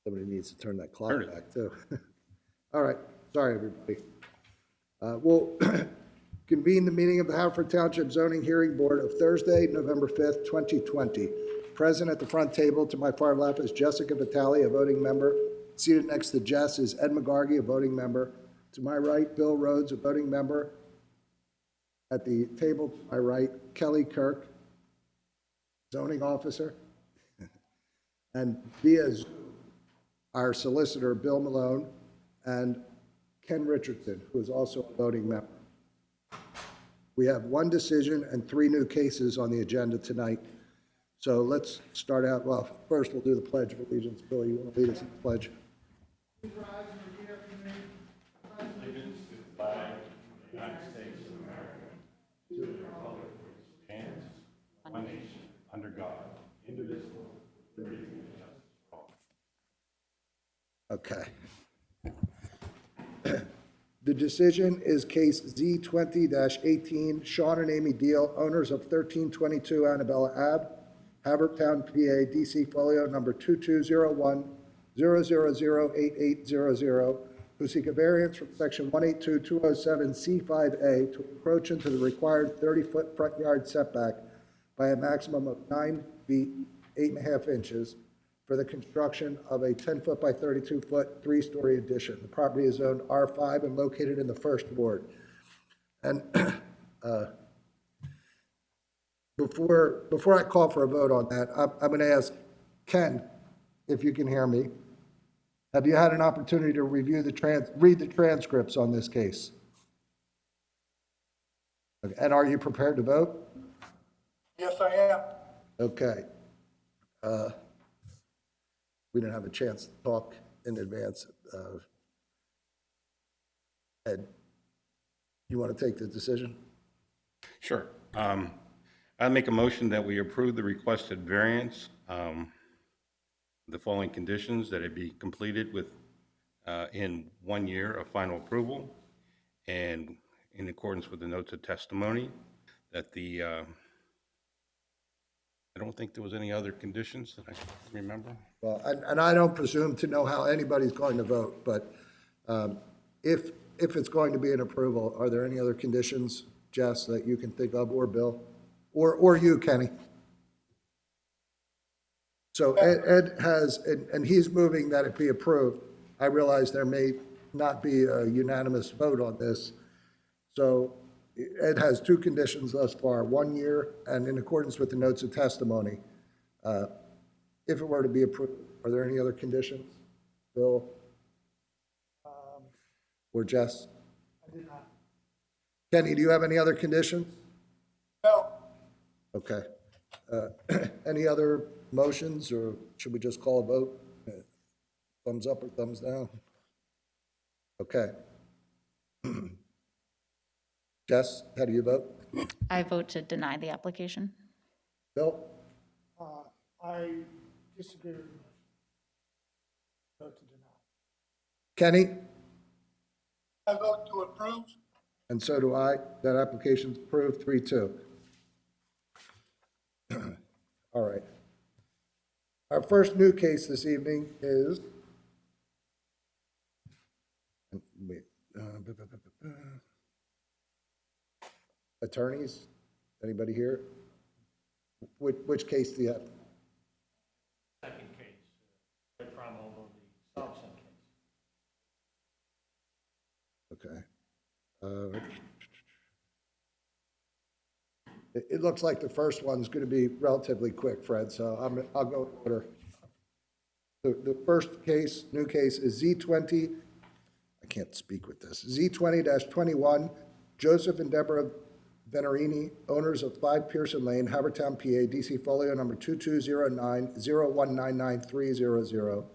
Somebody needs to turn that clock back, too. All right, sorry, everybody. We'll convene the meeting of the Haverford Township Zoning Hearing Board of Thursday, November 5th, 2020. Present at the front table to my far left is Jessica Vitale, a voting member. Seated next to Jess is Ed McGargy, a voting member. To my right, Bill Rhodes, a voting member. At the table to my right, Kelly Kirk, zoning officer. And via Zoom, our solicitor, Bill Malone, and Ken Richardson, who is also a voting member. We have one decision and 3 new cases on the agenda tonight. So let's start out, well, first we'll do the Pledge of Allegiance. Bill, you want to lead us in the pledge? Allegiance to the flag of the United States of America, to the republic which stands, one nation, under God, indivisible, with liberty and justice for all. Okay. The decision is case Z20-18, Sean and Amy Deal, owners of 1322 Annabella Ave, Haverford Town, PA, DC folio number 2201-0008800, who seek a variance from section 182-207C5A to encroach into the required 30-foot front yard setback by a maximum of 9 feet, 8.5 inches for the construction of a 10-foot by 32-foot 3-story addition. The property is zoned R5 and located in the first ward. And before I call for a vote on that, I'm going to ask Ken, if you can hear me. Have you had an opportunity to review read the transcripts on this case? And are you prepared to vote? Yes, I am. Okay. We didn't have a chance to talk in advance. Ed, you want to take the decision? Sure. I make a motion that we approve the requested variance, the following conditions: that it be completed with in 1 year of final approval, and in accordance with the notes of testimony, that the I don't think there was any other conditions that I remember. Well, and I don't presume to know how anybody's going to vote, but if it's going to be an approval, are there any other conditions, Jess, that you can think of, or Bill, or you, Kenny? So Ed has, and he's moving that it be approved. I realize there may not be a unanimous vote on this. So Ed has 2 conditions thus far: 1 year, and in accordance with the notes of testimony. If it were to be approved, are there any other conditions, Bill or Jess? I did not. Kenny, do you have any other conditions? No. Okay. Any other motions, or should we just call a vote? Thumbs up or thumbs down? Okay. Jess, how do you vote? I vote to deny the application. Bill? I disagree with you. Vote to deny. Kenny? I vote to approve. And so do I. That application's approved, 3-2. All right. Our first new case this evening is attorneys. Anybody here? Which case do you have? Second case, from over the Thompson case. Okay. It looks like the first one's going to be relatively quick, Fred, so I'll go in order. The first case, new case, is Z20, I can't speak with this, Z20-21, Joseph and Deborah Venerini, owners of 5 Pearson Lane, Havertown, PA, DC folio number 2209-0199300,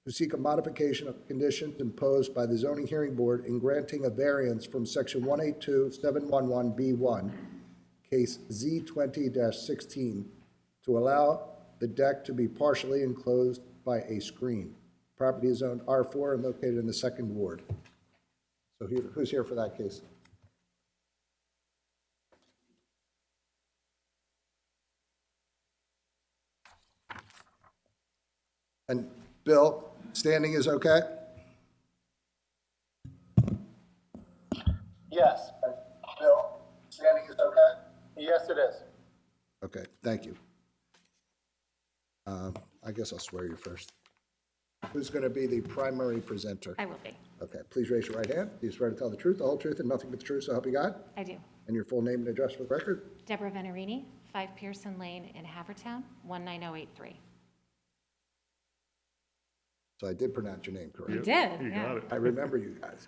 who seek a modification of conditions imposed by the Zoning Hearing Board in granting a variance from section 182-711B1, case Z20-16, to allow the deck to be partially enclosed by a screen. Property is zoned R4 and located in the 2nd ward. So who's here for that case? And Bill, Standing is okay? Yes. Bill, standing is okay? Yes, it is. Okay, thank you. I guess I'll swear you first. Who's going to be the primary presenter? I will be. Okay, please raise your right hand. Do you swear to tell the truth, the whole truth, and nothing but the truth, so help you God? I do. And your full name and address for the record? Deborah Venerini, 5 Pearson Lane in Havertown, 19083. So I did pronounce your name You correct. did, You yeah. got it. I remember you guys.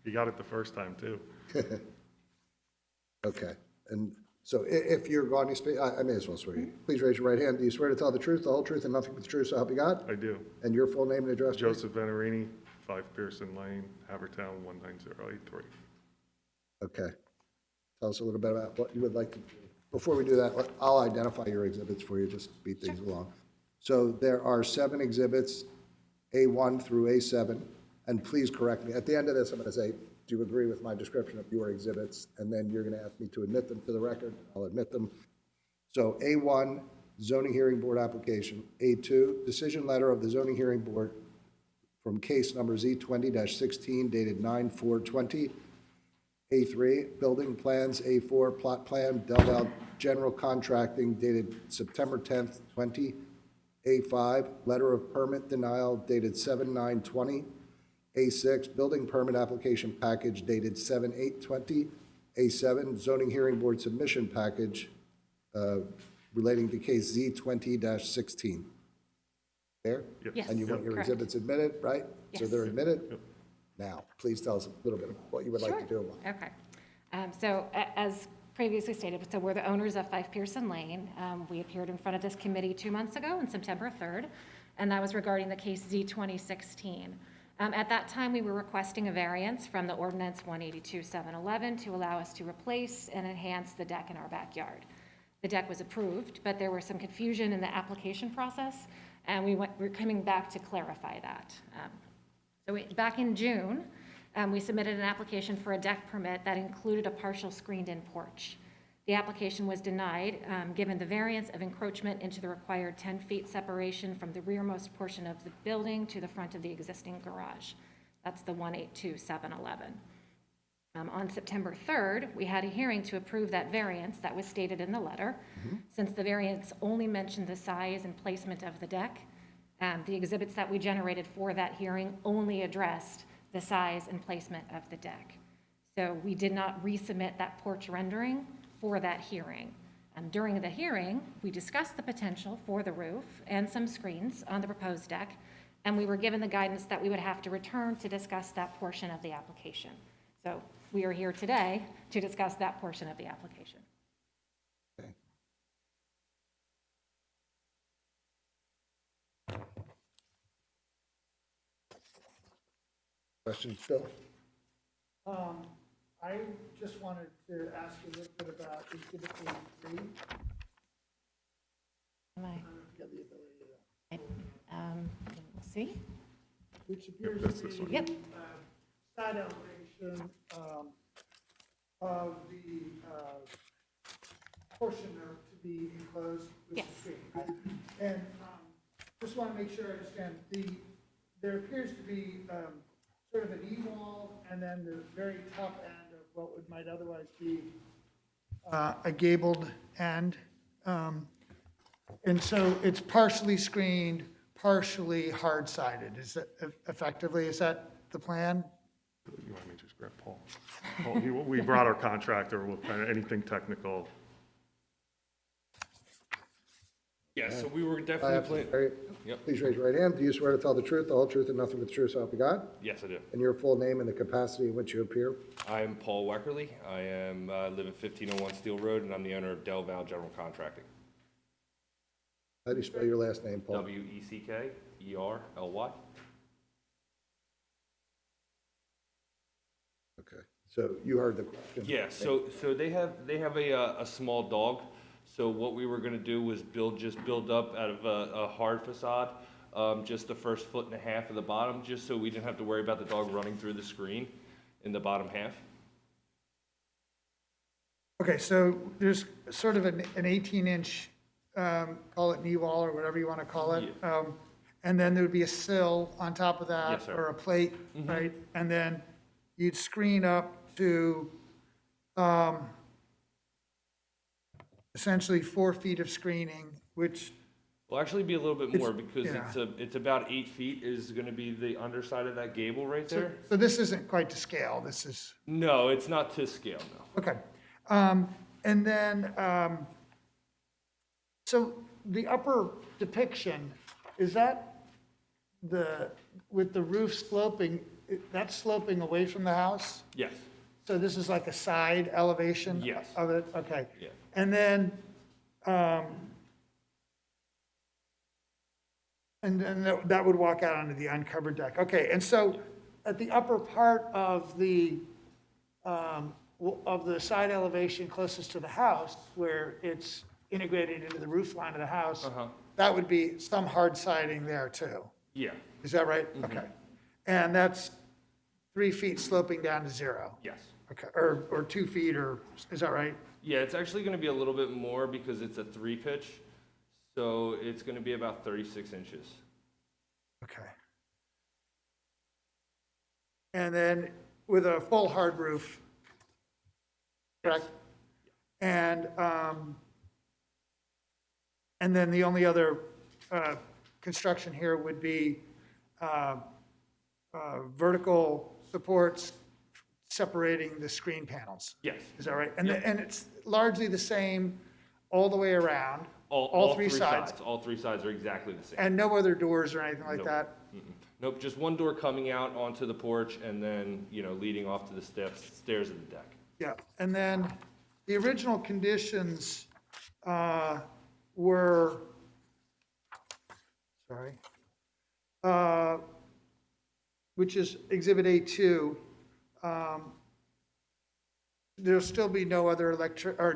You got it the first time, too. Okay, and so if you're going to speak, I may as well swear you. Please raise your right hand. Do you swear to tell the truth, the whole truth, and nothing but the truth, so help you God? I do. And your full name and address, please? Joseph Venerini, 5 Pearson Lane, Havertown, 19083. Okay. Tell us a little bit about what you would like to do. Before we do that, I'll identify your exhibits for you, just to speed things along. So there are 7 exhibits, A1 through A7, and please correct me. At the end of this, I'm going to say, do you agree with my description of your exhibits? And then you're going to ask me to admit them to the record. I'll admit them. So A1, zoning hearing board application. A2, decision letter of the zoning hearing board from case number Z20-16 dated 9/4/20. A3, building plans. A4, plot plan, Del Val General Contracting dated September 10th, 20. A5, letter of permit denial dated 7/9/20. A6, building permit application package dated 7/8/20. A7, zoning hearing board submission package relating to case Z20-16. Fair? Yes, And you want your correct. exhibits admitted, right? So Yes. they're admitted? Now, please tell us a little bit about what you would like to do. Okay. As previously stated, so we're the owners of 5 Pearson Lane. We appeared in front of this committee 2 months ago on September 3rd, and that was regarding the case Z2016. At that time, we were requesting a variance from the ordinance 182-711 to allow us to replace and enhance the deck in our backyard. The deck was approved, but there was some confusion in the application process, and we're coming back to clarify that. Back in June, we submitted an application for a deck permit that included a partial screened-in porch. The application was denied, given the variance of encroachment into the required 10 feet separation from the rearmost portion of the building to the front of the existing garage. That's the 182-711. On September 3rd, we had a hearing to approve that variance that was stated in the letter. Since the variance only mentioned the size and placement of the deck, the exhibits that we generated for that hearing only addressed the size and placement of the deck. So we did not resubmit that porch rendering for that hearing. During the hearing, we discussed the potential for the roof and some screens on the proposed deck, and we were given the guidance that we would have to return to discuss that portion of the application. So we are here today to discuss that portion of the application. Okay. Questions, Bill? I just wanted to ask you a little bit about exhibit 83. Am I- Get the ability to, We'll see. which appears that's to this be one. Yep. side elevation of the portion to be enclosed with Yes. the screen. And just want to make sure I understand, there appears to be sort of an E-wall and then the very top end of what might otherwise be a gabled end. And so it's partially screened, partially hard-sided. Is that effectively, is that the plan? You want me to just grab Paul? We brought our contractor with kind of anything technical. Yeah, so we were I definitely have to- planning. Harry, Yep. please raise your right hand. Do you swear to tell the truth, the whole truth, and nothing but the truth, so help you God? Yes, I do. And your full name and the capacity in which you appear? I am Paul Weckerly. I live at 1501 Steel Road, and I'm the owner of Del Val General Contracting. How do you spell your last name, Paul? Weckerly. Okay, so you heard the question. Yeah, so they have a small dog. So what we were gonna do was build up out of a hard facade, just the first 1.5 feet of the bottom, just so we didn't have to worry about the dog running through the screen in the bottom half. Okay, so there's sort of an 18-inch, call it knee wall or whatever you want to call it. and then there would be a sill on top of that? Yes, sir. Or a plate, right? And then you'd screen up to essentially 4 feet of screening, which, Will actually be a little bit more because yeah. it's about 8 feet is gonna be the underside of that gable right there. so this isn't quite to scale, this is, No, it's not to scale, no. okay. And then, so the upper depiction, is that with the roof sloping, that's sloping away from the house? Yes, So this is like a side elevation? Yes. Of it, okay. Yeah. And then, that would walk out onto the uncovered deck. Okay, and so at the upper part of the side elevation closest to the house, where it's integrated into the roof line of the house, that would be some hard siding there too. yeah, Is that right? Okay. And that's 3 feet sloping down to 0? yes. Okay, or 2 feet, or, is that right? Yeah, it's actually gonna be a little bit more because it's a 3-pitch, so it's gonna be about 36 inches. Okay. And then with a full hard roof, correct? And then the only other construction here would be vertical supports separating the screen panels. Yes. Is that right? And it's largely the same all the way around? All three sides? All 3 sides are exactly the same. And no other doors or anything like Nope. that? Nope, just one door coming out onto the porch and then, leading off to the stairs of the deck. Yeah, and then the original conditions were, which is Exhibit A2. There'll still be no other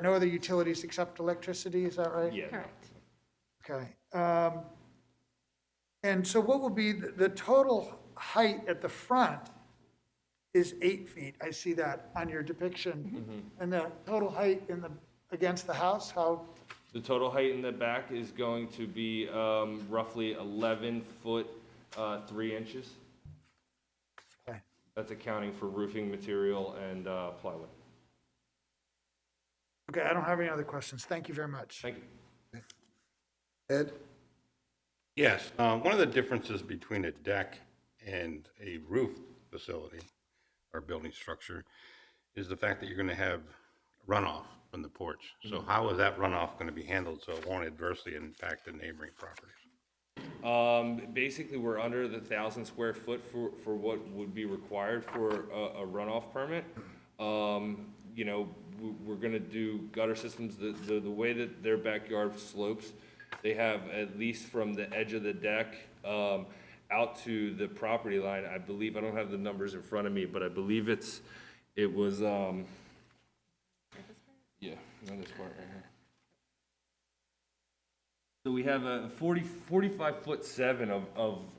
no other utilities except electricity, is that right? Yeah. Correct. Okay. And so what will be the total height at the front is 8 feet. I see that on your depiction. And the total height against the house, how? The total height in the back is going to be roughly 11 foot 3 inches. Okay. That's accounting for roofing material and plywood. Okay, I don't have any other questions. Thank you very much. Thank you. Ed? Yes, one of the differences between a deck and a roof facility or building structure is the fact that you're going to have runoff from the porch. So how is that runoff going to be handled so it won't adversely impact the neighboring properties? Basically, we're under the 1,000 square foot for what would be required for a runoff permit. We're gonna do gutter systems, the way that their backyard slopes, they have at least from the edge of the deck, out to the property line, I believe, I don't have the numbers in front of me, but I believe it was, yeah, not this part right here. So we have a 45'7"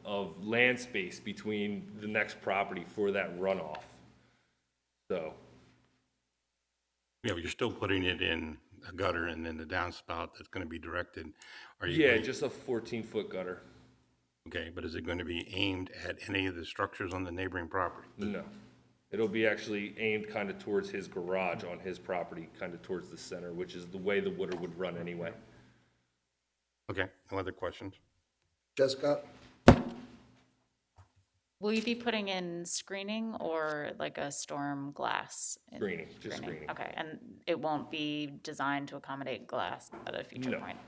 of land space between the next property for that runoff. So, Yeah, but you're still putting it in a gutter and then the downspout that's going to be directed. Are you yeah, going- just a 14-foot gutter. Okay, but is it going to be aimed at any of the structures on the neighboring property? No. It'll be actually aimed kind of towards his garage on his property, kind of towards the center, which is the way the water would run anyway. Okay, no other questions? Jessica? Will you be putting in screening or like a storm glass? Screening, just screening. Okay, and it won't be designed to accommodate glass at a future No. point?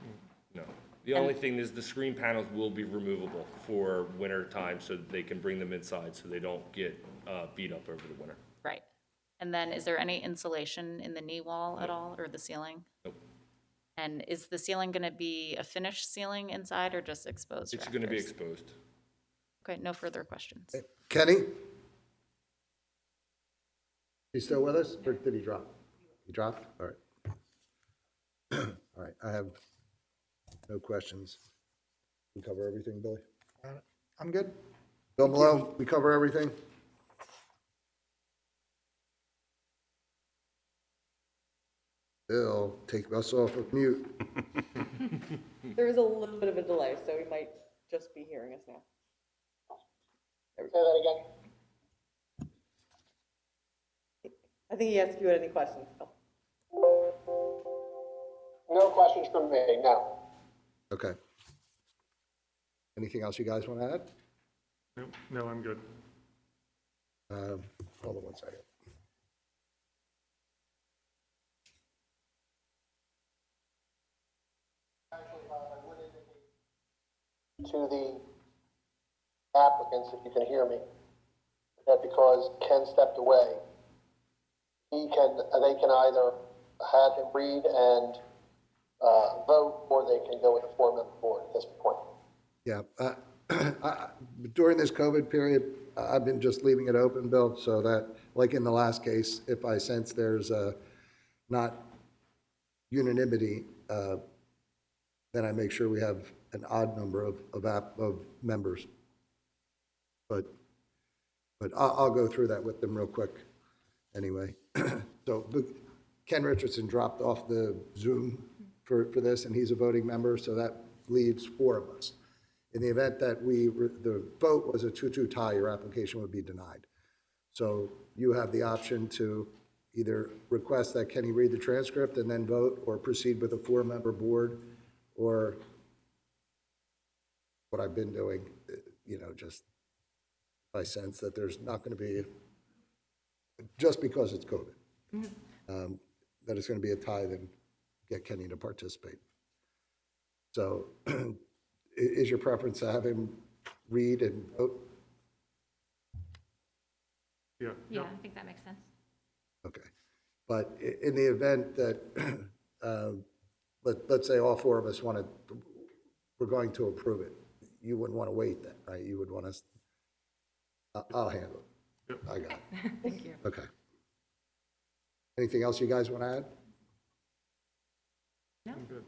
No. The only thing is the screen panels will be removable for winter time so that they can bring them inside so they don't get beat up over the winter. Right. And then is there any insulation in the knee wall at all, or the ceiling? Nope. And is the ceiling going to be a finished ceiling inside or just exposed It's going to be rafters? exposed. Okay, no further questions. Kenny? You still with us, or did he drop? He dropped? All right. All right, I have no questions. We cover everything, Billy? I'm good? Bill Malone, we cover everything? Bill, take us off of mute. There is a little bit of a delay, so we might just be hearing us now. Say that again? I think he asked if you had any questions, Phil. No questions from me, no. Okay. Anything else you guys want to add? No, I'm good. Hold on one second. Actually, I would indicate to the applicants, if you can hear me, that because Ken stepped away, they can either have him read and vote, or they can go with a four-member board at this point. Yeah, during this COVID period, I've been just leaving it open, Bill, so that, like in the last case, if I sense there's not unanimity, then I make sure we have an odd number of members. But I'll go through that with them real quick anyway. So Ken Richardson dropped off the Zoom for this, and he's a voting member, so that leaves 4 of us. In the event that the vote was a 2-2 tie, your application would be denied. So you have the option to either request that Kenny read the transcript and then vote, or proceed with a 4-member board, or what I've been doing, just I sense that there's not going to be, just because it's COVID, that it's going to be a tie, then get Kenny to participate. So is your preference to have him read and vote? Yeah. Yeah, I think that makes sense. Okay. But in the event that, let's say all 4 of us we're going to approve it, you wouldn't want to wait then, right? You would want us, I'll handle it. I got it. Thank you. Okay. Anything else you guys want to add? No. I'm good.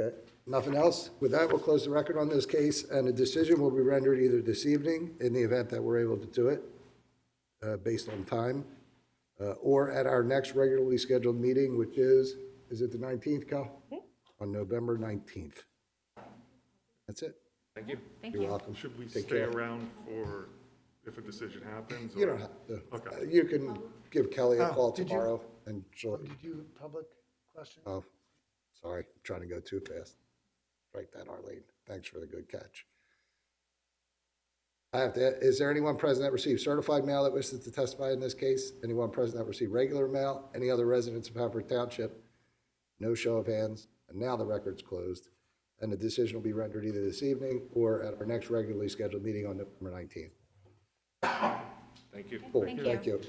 Okay, nothing else? With that, we'll close the record on this case, and a decision will be rendered either this evening, in the event that we're able to do it, based on time, or at our next regularly scheduled meeting, which is it the 19th, Cal? On November 19th. That's it. Thank you. Thank You're you. welcome. Should we Take stay care. around for if a decision happens? You or- don't have to. Okay. You can give Kelly a Oh, call did you- tomorrow, and she'll, Did you public question? oh, sorry, I'm trying to go too fast. Write that, Arlene. Thanks for the good catch. Is there anyone present that received certified mail that wishes to testify in this case? Anyone present that received regular mail? Any other residents of Haverford Township? No show of hands, and now the record's closed, and the decision will be rendered either this evening or at our next regularly scheduled meeting on November 19th. Thank you. Cool, Thank thank you. you.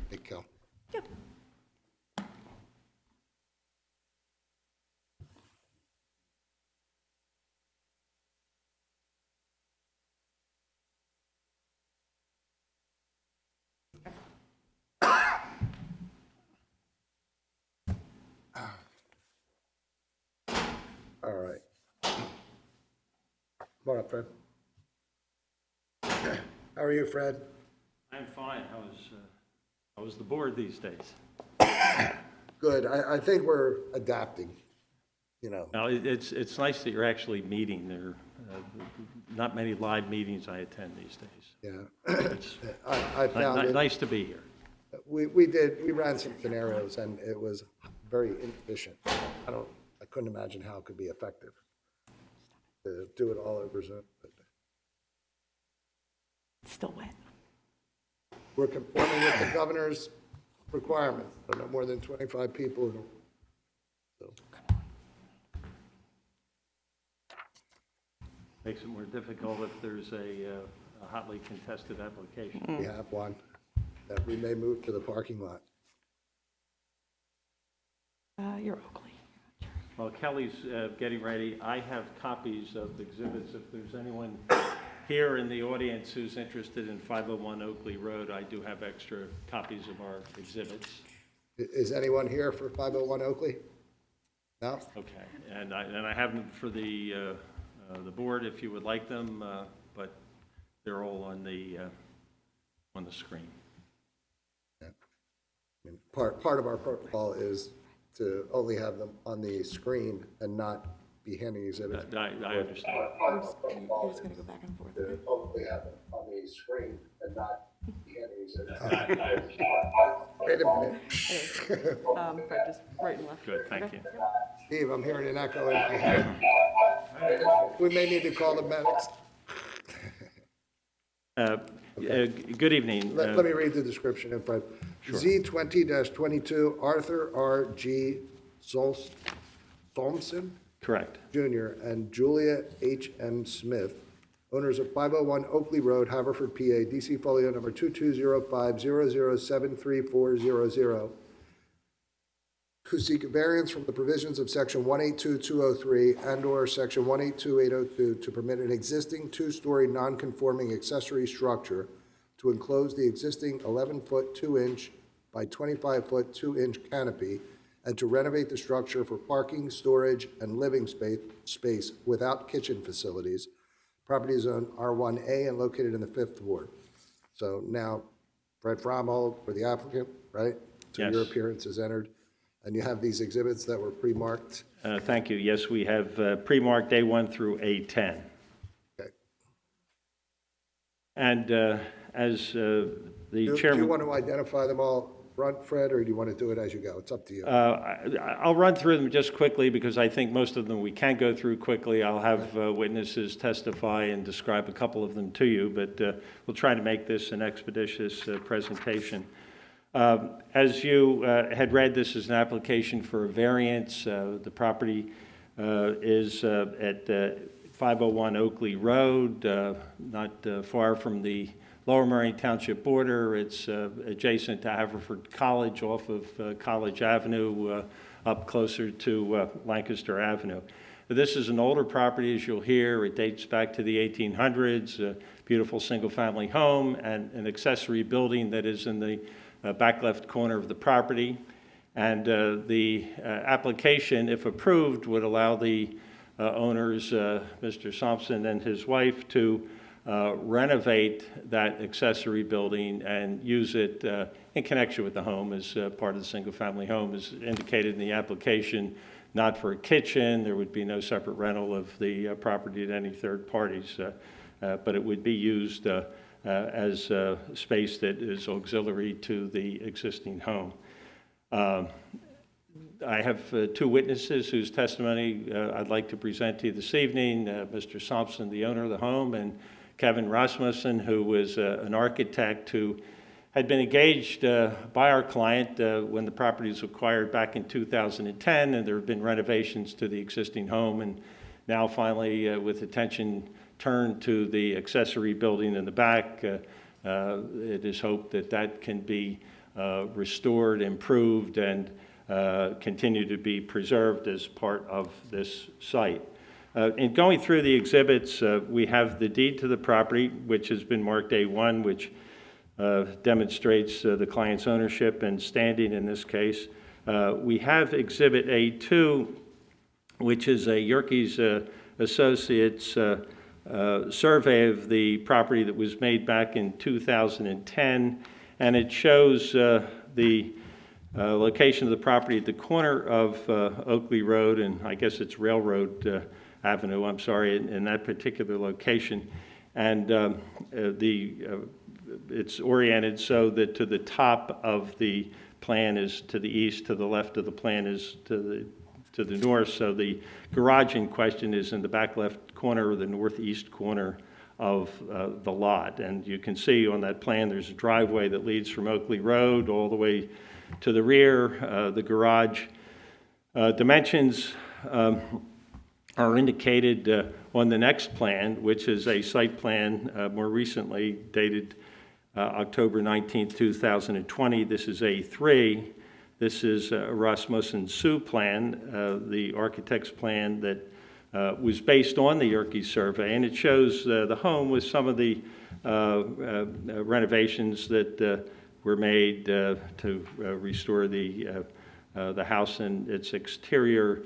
Hey, Kel. All right. Come on up, Fred. How are you, Fred? I'm fine. How is the board these days? Good. I think we're adapting, Now, it's nice that you're actually meeting. There are not many live meetings I attend these days. Yeah. It's I found it, nice to be here. we ran some scenarios, and it was very inefficient. I couldn't imagine how it could be effective to do it all over Zoom. But It's still wet. we're conforming with the governor's requirements, so no more than 25 people. So, Makes it more difficult if there's a hotly contested application. we have one that we may move to the parking lot. You're Oakley. While Kelly's getting ready, I have copies of exhibits. If there's anyone here in the audience who's interested in 501 Oakley Road, I do have extra copies of our exhibits. Is anyone here for 501 Oakley? No? Okay, and I have them for the the board if you would like them, but they're all on the screen. I mean, part of our protocol is to only have them on the screen and not be handing exhibits. I understand. You're just gonna go back and forth. To only have them on the screen and not be handing exhibits. Wait a minute. Fred, just right and left. Good, thank you. Steve, I'm hearing an echo in my head. We may need to call the medics. Good evening. Let me read the description in front. Z 20-22, Arthur R. G. Solmson Correct. Jr. and Julia H. M. Smith, owners of 501 Oakley Road, Haverford, PA, DC folio number 220500734000, who seek a variance from the provisions of section 182203 and/or section 182802 to permit an existing two-story non-conforming accessory structure to enclose the existing 11-foot 2-inch by 25-foot 2-inch canopy and to renovate the structure for parking, storage, and living space without kitchen facilities. Property is zone R1A and located in the 5th Ward. So now, Fred Frommel, for the applicant, right? So Yes. your appearance is entered. And you have these exhibits that were pre-marked. Thank you. Yes, we have pre-marked A1 through A10. Okay. And as the Do you chairman... want to identify them all front, Fred, or do you want to do it as you go? It's up to you. I'll run through them just quickly because I think most of them we can go through quickly. I'll have witnesses testify and describe a couple of them to you, but we'll try to make this an expeditious presentation. As you had read, this is an application for a variance. The property is at 501 Oakley Road, not far from the Lower Murray Township border. It's adjacent to Haverford College off of College Avenue, up closer to Lancaster Avenue. This is an older property, as you'll hear. It dates back to the 1800s, a beautiful single-family home and an accessory building that is in the back left corner of the property. And the application, if approved, would allow the owners, Mr. Thompson and his wife, to renovate that accessory building and use it in connection with the home as part of the single-family home, as indicated in the application, not for a kitchen. There would be no separate rental of the property to any third parties, but it would be used as space that is auxiliary to the existing home. I have two witnesses whose testimony I'd like to present to you this evening, Mr. Thompson, the owner of the home, and Kevin Rasmussen, who was an architect who had been engaged by our client when the property was acquired back in 2010, and there have been renovations to the existing home, and now finally, with attention turned to the accessory building in the back, it is hoped that that can be restored, improved, and continue to be preserved as part of this site. In going through the exhibits, we have the deed to the property, which has been marked A1, which demonstrates the client's ownership and standing in this case. We have Exhibit A2, which is a Yerkes Associates survey of the property that was made back in 2010, and it shows the location of the property at the corner of Oakley Road, and I guess it's Railroad Avenue, I'm sorry, in that particular location. And it's oriented so that to the top of the plan is to the east, to the left of the plan is to the north. So the garage in question is in the back left corner or the northeast corner of the lot. And you can see on that plan there's a driveway that leads from Oakley Road all the way to the rear. The garage dimensions are indicated on the next plan, which is a site plan more recently dated October 19th, 2020. This is A3. This is a Rasmussen Sue plan, the architect's plan that was based on the Yerkes survey, and it shows the home with some of the renovations that were made to restore the house and its exterior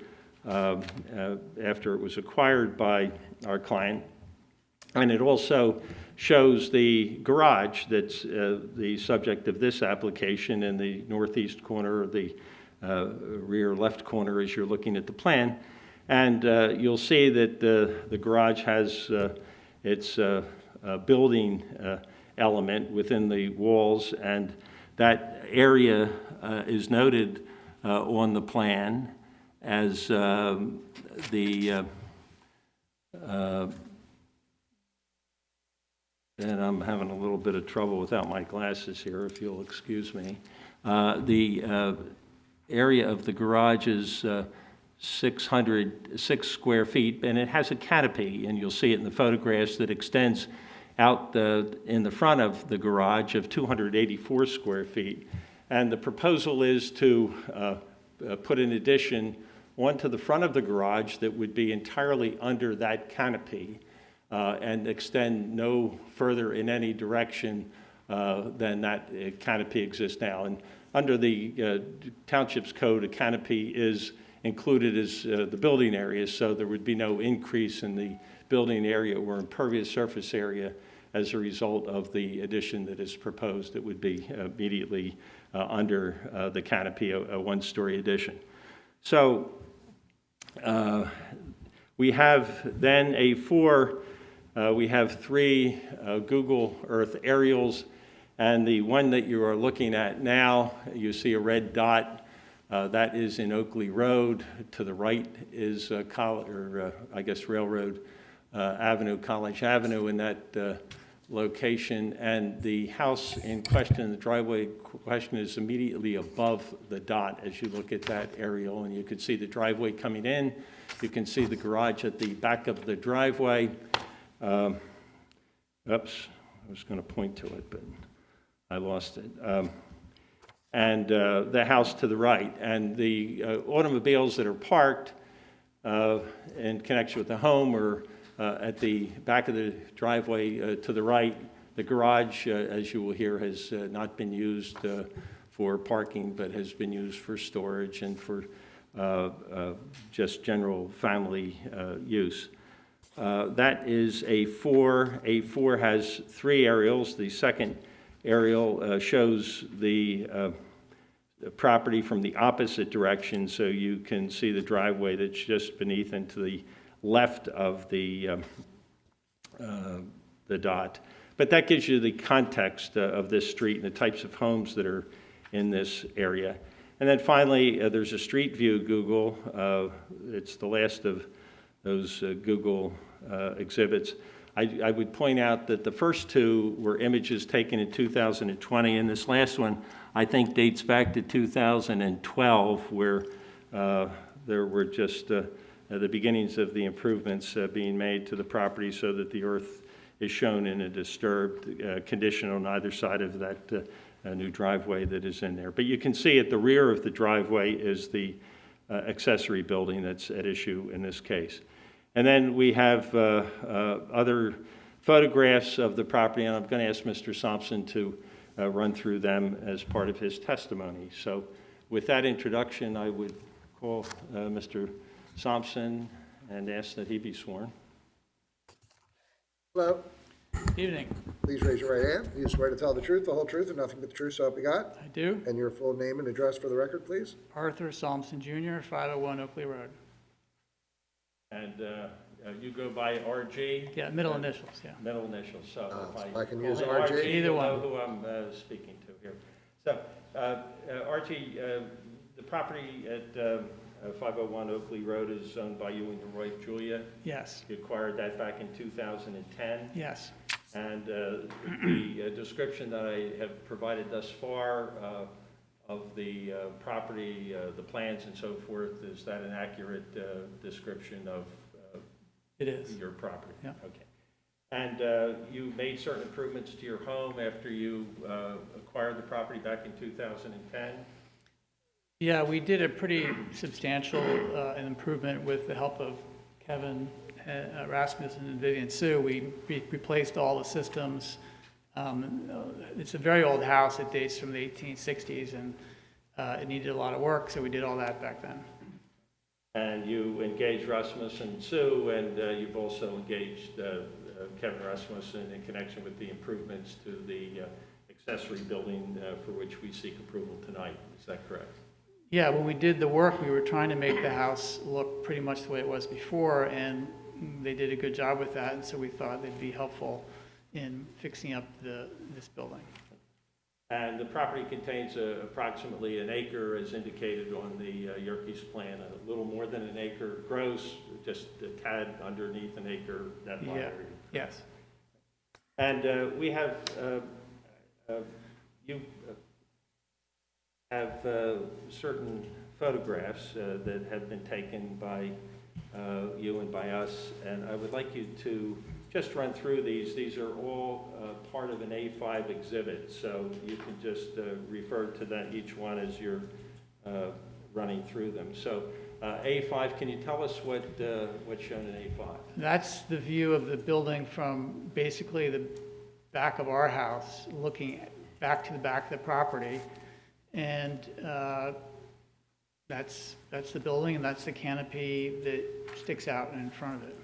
after it was acquired by our client. And it also shows the garage that's the subject of this application in the northeast corner, or the rear left corner as you're looking at the plan. And you'll see that the garage has its building element within the walls, and that area is noted on the plan as and I'm having a little bit of trouble without my glasses here, if you'll excuse me. The area of the garage is 606 square feet, and it has a canopy, and you'll see it in the photographs, that extends out in the front of the garage of 284 square feet. And the proposal is to put an addition onto the front of the garage that would be entirely under that canopy, and extend no further in any direction than that canopy exists now. And under the township's code, a canopy is included as the building area, so there would be no increase in the building area or impervious surface area as a result of the addition that is proposed. It would be immediately under the canopy, a one-story addition. So we have then we have three Google Earth aerials, and the one that you are looking at now, you see a red dot, that is in Oakley Road. To the right is Railroad Avenue, College Avenue in that location, and the house in question, the driveway question, is immediately above the dot as you look at that aerial, and you can see the driveway coming in. You can see the garage at the back of the driveway. Oops, I was going to point to it, but I lost it. And the house to the right. And the automobiles that are parked in connection with the home are at the back of the driveway to the right. The garage, as you will hear, has not been used for parking, but has been used for storage and for just general family use. That is A4. A4 has three aerials. The second aerial shows the property from the opposite direction, so you can see the driveway that's just beneath and to the left of the dot. But that gives you the context of this street and the types of homes that are in this area. And then finally, there's a street view Google. It's the last of those Google exhibits. I would point out that the first two were images taken in 2020, and this last one, I think, dates back to 2012, where there were just the beginnings of the improvements being made to the property so that the earth is shown in a disturbed condition on either side of that new driveway that is in there. But you can see at the rear of the driveway is the accessory building that's at issue in this case. And then we have other photographs of the property, and I'm going to ask Mr. Sampson to run through them as part of his testimony. So with that introduction, I would call Mr. Sampson and ask that he be sworn. Hello, Evening. please raise your right hand. You swear to tell the truth, the whole truth, and nothing but the truth, so help you God? I do. And your full name and address for the record, please? Arthur Sampson Jr., 501 Oakley Road. And you go by RG? Yeah, middle initials, yeah. Middle initials, so if I can call use him RG. Either you'll one. know who I'm speaking to here. So, Archie, the property at 501 Oakley Road is owned by you and your wife, Julia. Yes, You acquired that back in 2010. yes. And the description that I have provided thus far of the property, the plans and so forth, is that an accurate description of It is. your property? Yeah. Okay. And you made certain improvements to your home after you acquired the property back in 2010? Yeah, we did a pretty substantial improvement with the help of Kevin Rasmussen and Vivian Sue. We replaced all the systems. It's a very old house. It dates from the 1860s, and it needed a lot of work, so we did all that back then. And you engaged Rasmussen and Sue, and you've also engaged Kevin Rasmussen in connection with the improvements to the accessory building for which we seek approval tonight. Is that correct? Yeah, when we did the work, we were trying to make the house look pretty much the way it was before, and they did a good job with that, and so we thought they'd be helpful in fixing up this building. And the property contains approximately an acre, as indicated on the Yerkes plan, a little more than an acre gross, just a tad underneath an acre net lot Yeah, area. yes. And we have, you have certain photographs that have been taken by you and by us, and I would like you to just run through these. These are all part of an A5 exhibit, so you can just refer to that, each one, as you're running through them. So A5, can you tell us what's shown in A5? That's the view of the building from basically the back of our house, looking back to the back of the property. And that's the building, and that's the canopy that sticks out in front of it.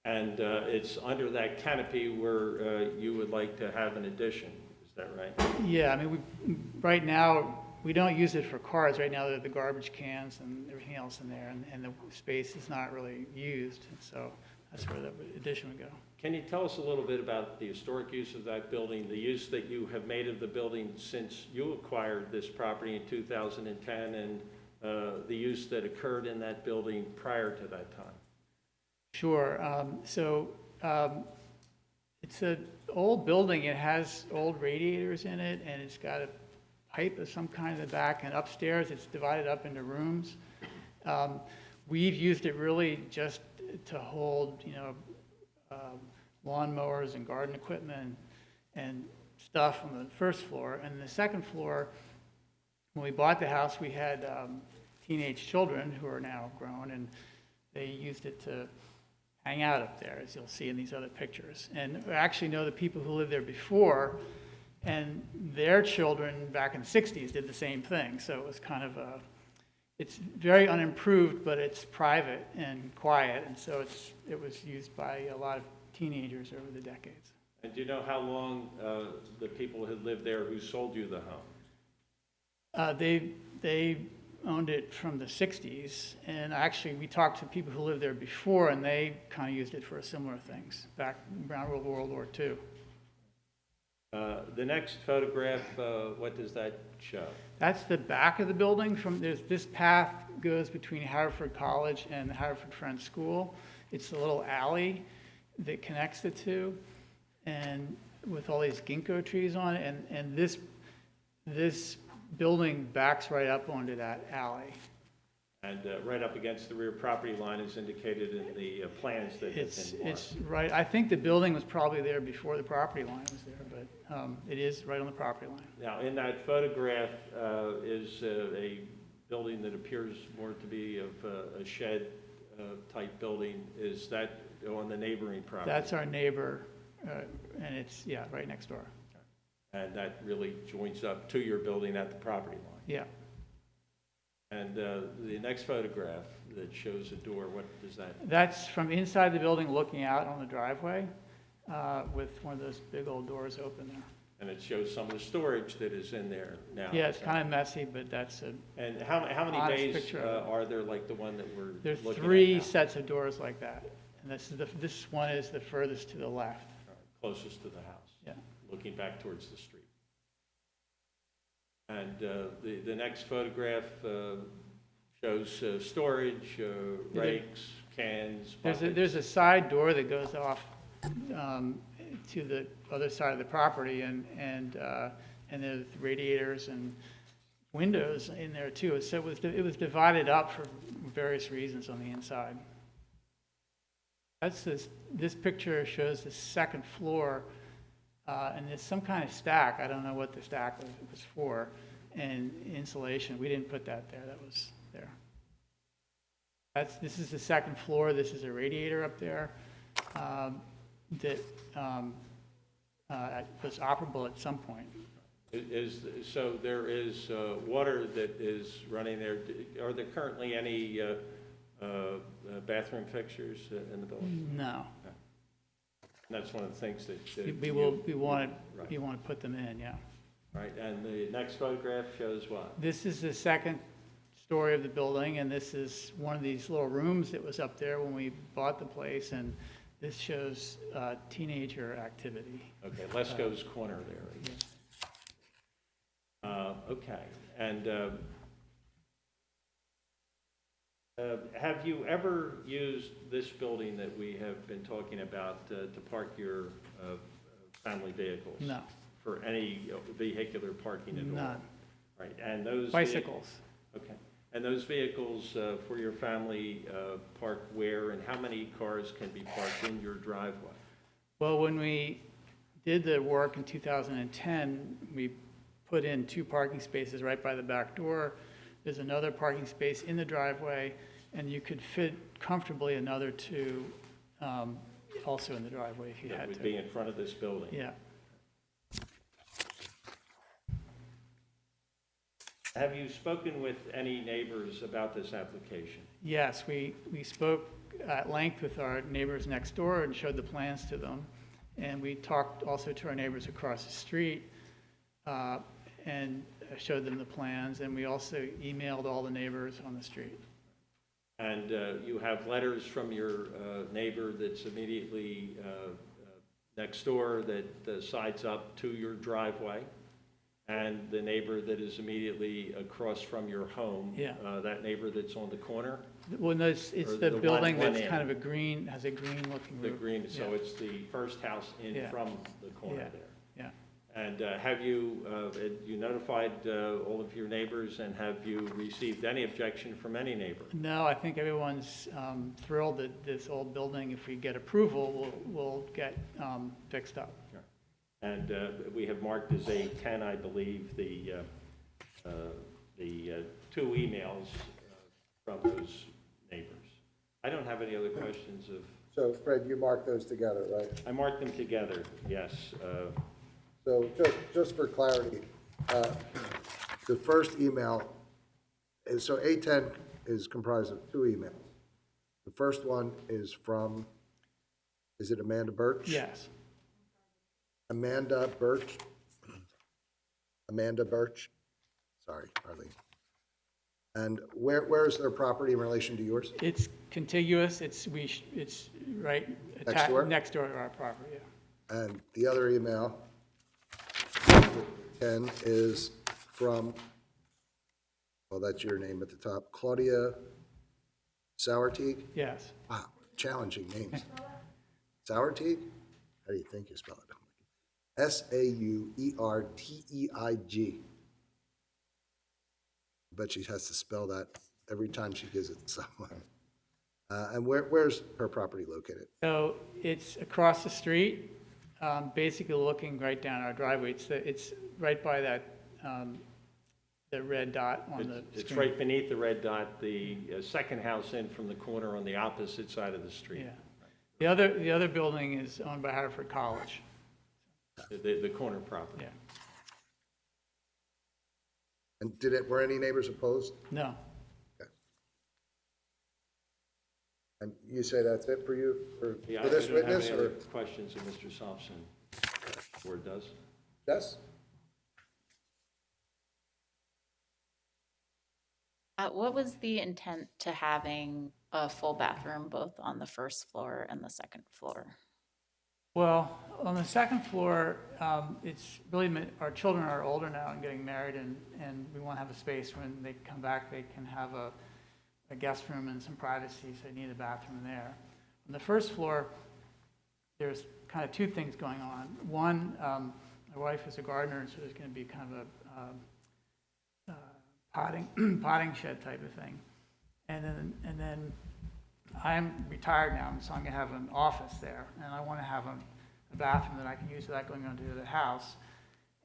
And it's under that canopy where you would like to have an addition, is that right? Yeah, I mean, right now, we don't use it for cars. Right now, there are the garbage cans and everything else in there, and the space is not really used, and so that's where the addition would go. Can you tell us a little bit about the historic use of that building, the use that you have made of the building since you acquired this property in 2010, and the use that occurred in that building prior to that time? Sure. It's an old building. It has old radiators in it, and it's got a pipe of some kind in the back, and upstairs it's divided up into rooms. We've used it really just to hold, lawnmowers and garden equipment and stuff on the first floor. And the second floor, when we bought the house, we had teenage children who are now grown, and they used it to hang out up there, as you'll see in these other pictures. And I actually know the people who lived there before, and their children back in the 60s did the same thing. So it was kind of it's very unimproved, but it's private and quiet, and so it was used by a lot of teenagers over the decades. And do you know how long the people had lived there who sold you the home? They owned it from the 60s, and actually we talked to people who lived there before, and they kind of used it for similar things back around World War II. The next photograph, what does that show? That's the back of the building. This path goes between Haverford College and the Haverford Friends School. It's a little alley that connects the two, and with all these ginkgo trees on it, and this building backs right up onto that alley. And right up against the rear property line is indicated in the plans that have been marked. It's right, I think the building was probably there before the property line was there, but it is right on the property line. Now, in that photograph is a building that appears more to be of a shed type building. Is that on the neighboring property? That's our neighbor, and it's, yeah, right next door. And that really joins up to your building at the property line. Yeah. And the next photograph that shows a door, what is that? That's from inside the building looking out on the driveway with one of those big old doors open there. And it shows some of the storage that is in there now. Yeah, it's kind of messy, but that's a And how many honest bays picture of it. are there like the one that we're There's looking at 3 now? sets of doors like that. And this one is the furthest to the left. Closest to the house. Yeah. Looking back towards the street. And the next photograph shows storage, rakes, cans, buckets. There's a side door that goes off to the other side of the property, and there's radiators and windows in there too. So it was divided up for various reasons on the inside. This picture shows the second floor, and there's some kind of stack. I don't know what the stack was for, and insulation. We didn't put that there. That was there. This is the second floor. This is a radiator up there that was operable at some point. So there is water that is running there. Are there currently any bathroom fixtures in the building? No. That's one of the things that We want to put them in, yeah. Right, and the next photograph shows what? This is the second story of the building, and this is one of these little rooms that was up there when we bought the place, and this shows teenager activity. Okay, Lesko's Corner there. Okay, and have you ever used this building that we have been talking about to park your family vehicles? No. For any vehicular parking at all? None. Right, and those... Bicycles. Okay, and those vehicles for your family park where, and how many cars can be parked in your driveway? Well, when we did the work in 2010, we put in 2 parking spaces right by the back door. There's another parking space in the driveway, and you could fit comfortably another 2 also in the driveway if you That had would to. be in front of this building? Yeah. Have you spoken with any neighbors about this application? Yes, we spoke at length with our neighbors next door and showed the plans to them. And we talked also to our neighbors across the street and showed them the plans. And we also emailed all the neighbors on the street. And you have letters from your neighbor that's immediately next door that sides up to your driveway, and the neighbor that is immediately across from your home? Yeah. That neighbor that's on the corner? Well, no, it's Or the the building one that's in. kind of a green, has a green looking The roof. green, so Yeah. it's the first house in Yeah. from the corner Yeah. there. Yeah. And have you notified all of your neighbors, and have you received any objection from any neighbor? No, I think everyone's thrilled that this old building, if we get approval, will get fixed up. And we have marked as A10, I believe, the 2 emails from those neighbors. I don't have any other questions of, So Fred, you marked those together, right? I marked them together, yes. So just for clarity, the first email is, so A10 is comprised of 2 emails. The first one is from, is it Amanda Birch? Yes. Amanda Birch. Amanda Birch. Sorry, Arlene. And where is their property in relation to yours? It's contiguous, it's right Next door? next door to our property, yeah. And the other email, 10, is from, well, that's your name at the top, Claudia Sauerteig? Yes. Wow, challenging names. Sauerteig? How do you think you spell it? Sauerteig. But she has to spell that every time she gives it to someone. And where's her property located? So it's across the street, basically looking right down our driveway. It's right by that, the red dot on the It's screen. right beneath the red dot, the second house in from the corner on the opposite side of the street. Yeah. The other building is owned by Haverford College. The corner property. Yeah. And were any neighbors opposed? No. Okay. And you say that's it for you, for Yeah, this I don't have witness, any other or? questions of Mr. Thompson, or does? Yes? What was the intent to having a full bathroom both on the first floor and the second floor? Well, on the second floor, it's really, our children are older now and getting married, and we want to have a space when they come back, they can have a guest room and some privacy, so they need a bathroom there. On the first floor, there's kind of 2 things going on. One, my wife is a gardener, and so there's going to be kind of a potting shed type of thing. And then I'm retired now, so I'm going to have an office there, and I want to have a bathroom that I can use without going onto the house,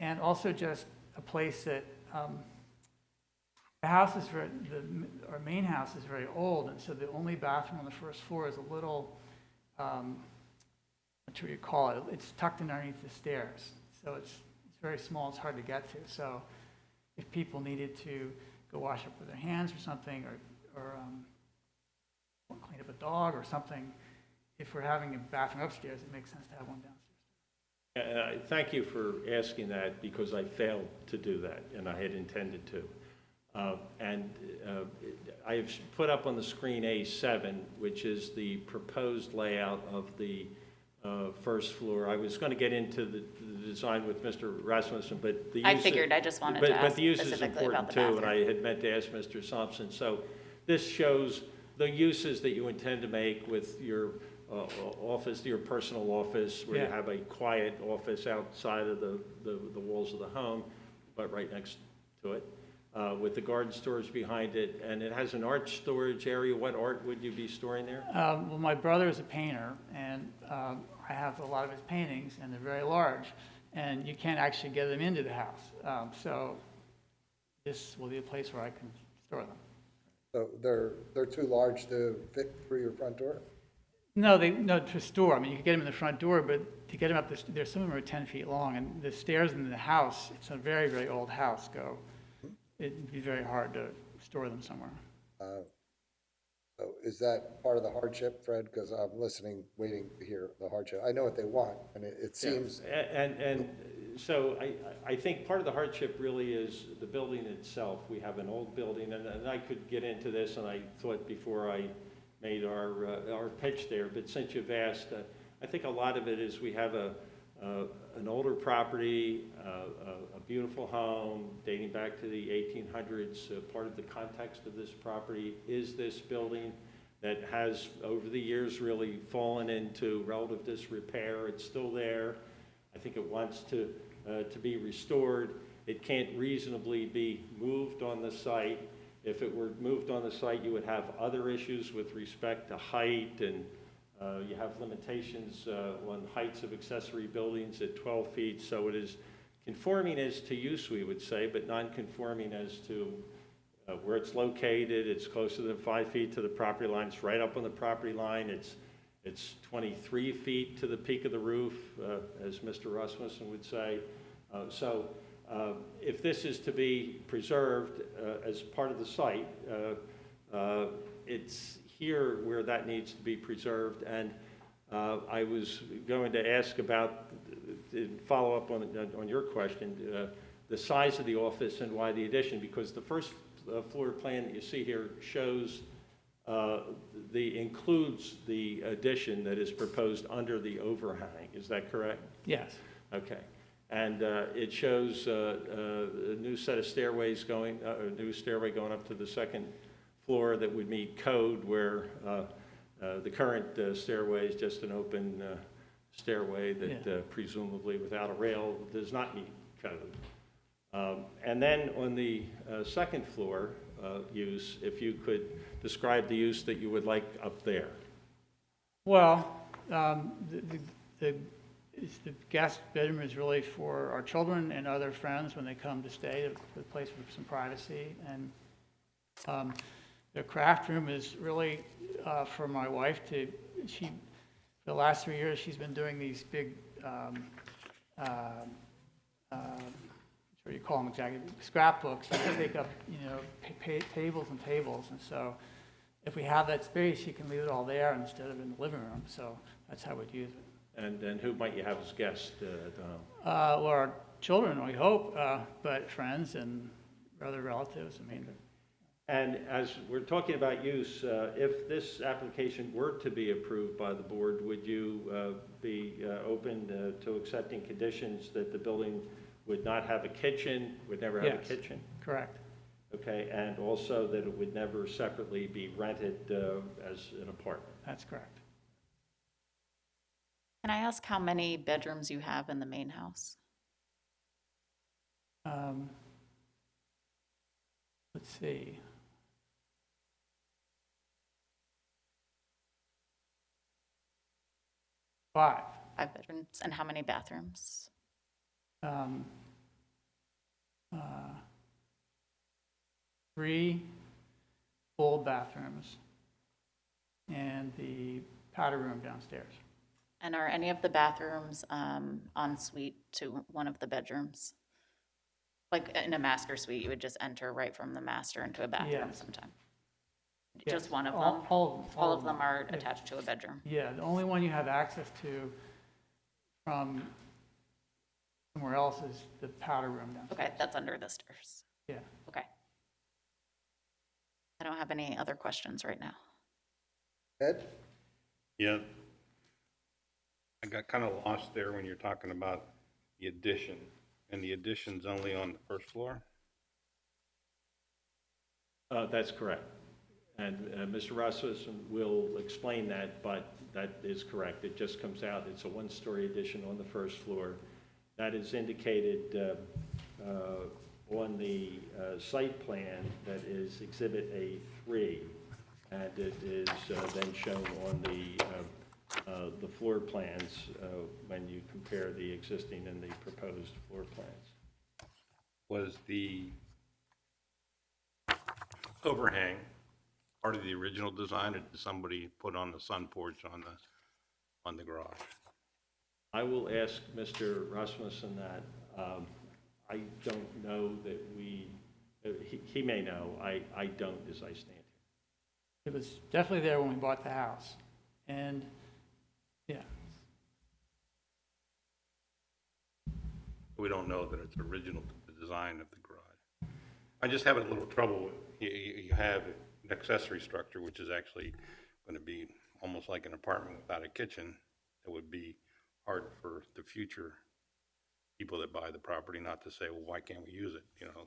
and also just a place that the house is our main house is very old, and so the only bathroom on the first floor is a little, what do you call it? It's tucked in underneath the stairs, so it's very small. It's hard to get to. So if people needed to go wash up with their hands or something, or dog or something, if we're having a bathroom upstairs, it makes sense to have one downstairs. Thank you for asking that, because I failed to do that, and I had intended to. I have put up on the screen A7, which is the proposed layout of the first floor. I was going to get into the design with Mr. Rasmussen, but the use... I figured, I just wanted to But ask the use is specifically important about the too, and bathroom. I had meant to ask Mr. Thompson. So this shows the uses that you intend to make with your office, your personal office, where you Yeah. have a quiet office outside of the walls of the home, but right next to it, with the garden storage behind it, and it has an art storage area. What art would you be storing there? Well, my brother is a painter, and I have a lot of his paintings, and they're very large, and you can't actually get them into the house. So this will be a place where I can store them. So they're too large to fit through your front door? No, to store. I mean, you can get them in the front door, but to get them up, there's some of them are 10 feet long, and the stairs into the house, it's a very, very old house, it'd be very hard to store them somewhere. So is that part of the hardship, Fred? Because I'm listening, waiting to hear the hardship. I know what they want, and it seems, And so I think part of the hardship really is the building itself. We have an old building, and I could get into this, and I thought before I made our pitch there, but since you've asked, I think a lot of it is we have an older property, a beautiful home dating back to the 1800s. Part of the context of this property is this building that has, over the years, really fallen into relative disrepair. It's still there. I think it wants to be restored. It can't reasonably be moved on the site. If it were moved on the site, you would have other issues with respect to height, and you have limitations on heights of accessory buildings at 12 feet. So it is conforming as to use, we would say, but non-conforming as to where it's located. It's closer than 5 feet to the property line. It's right up on the property line. It's 23 feet to the peak of the roof, as Mr. Rasmussen would say. If this is to be preserved as part of the site, it's here where that needs to be preserved. And I was going to ask about, follow up on your question, the size of the office and why the addition, because the first floor plan that you see here shows includes the addition that is proposed under the overhang. Is that correct? Yes. Okay. And it shows a new set of stairways going, a new stairway going up to the second floor that would meet code, where the current stairway is just an open stairway that presumably without a rail does not meet code. And then on the second floor use, if you could describe the use that you would like up there. Well, the guest bedroom is really for our children and other friends when they come to stay, a place with some privacy. And the craft room is really for my wife for the last 3 years, she's been doing these big, what do you call them exactly, scrapbooks that take up, tables and tables. And so if we have that space, she can leave it all there instead of in the living room. So that's how we'd use it. And who might you have as guests at the home? Well, our children, we hope, but friends and other relatives, And as we're talking about use, if this application were to be approved by the board, would you be open to accepting conditions that the building would not have a kitchen, would never have a Yes. kitchen? Correct. Okay, and also that it would never separately be rented as an apartment? That's correct. Can I ask how many bedrooms you have in the main house? Let's see. Five. 5 bedrooms, and how many bathrooms? 3 full bathrooms and the powder room downstairs. And are any of the bathrooms en suite to one of the bedrooms? Like in a master suite, you would just enter right from the master into a bathroom Yes. sometime? Just one of all- them? all All of of them them. are attached to a bedroom? Yeah, the only one you have access to from somewhere else is the powder room downstairs. Okay, that's under the stairs. Yeah. Okay. I don't have any other questions right now. Ed? Yeah. I got kind of lost there when you're talking about the addition, and the addition's only on the first floor? That's correct. And Mr. Rasmussen will explain that, but that is correct. It just comes out, it's a one-story addition on the first floor. That is indicated on the site plan that is Exhibit A3, and it is then shown on the floor plans when you compare the existing and the proposed floor plans. Was the overhang part of the original design, or did somebody put on the sun porch on the garage? I will ask Mr. Rasmussen that. I don't know that he may know. I don't as I stand here. It was definitely there when we bought the house. And, yeah, We don't know that it's original to the design of the garage. I just have a little trouble with, you have an accessory structure, which is actually going to be almost like an apartment without a kitchen. It would be hard for the future people that buy the property not to say, well, why can't we use it, you know?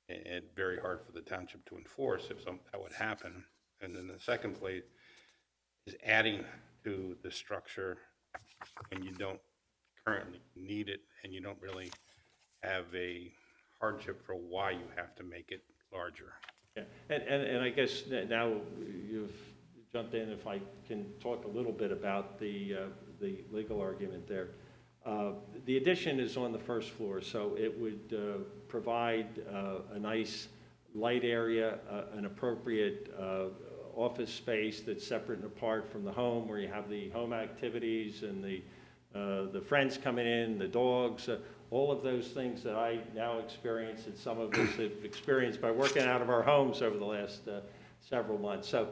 And very hard for the township to enforce if that would happen. And then the second place is adding to the structure when you don't currently need it, and you don't really have a hardship for why you have to make it larger. Yeah, and I guess now you've jumped in, if I can talk a little bit about the legal argument there. The addition is on the first floor, so it would provide a nice light area, an appropriate office space that's separate and apart from the home, where you have the home activities and the friends coming in, the dogs, all of those things that I now experience and some of us have experienced by working out of our homes over the last several months. So,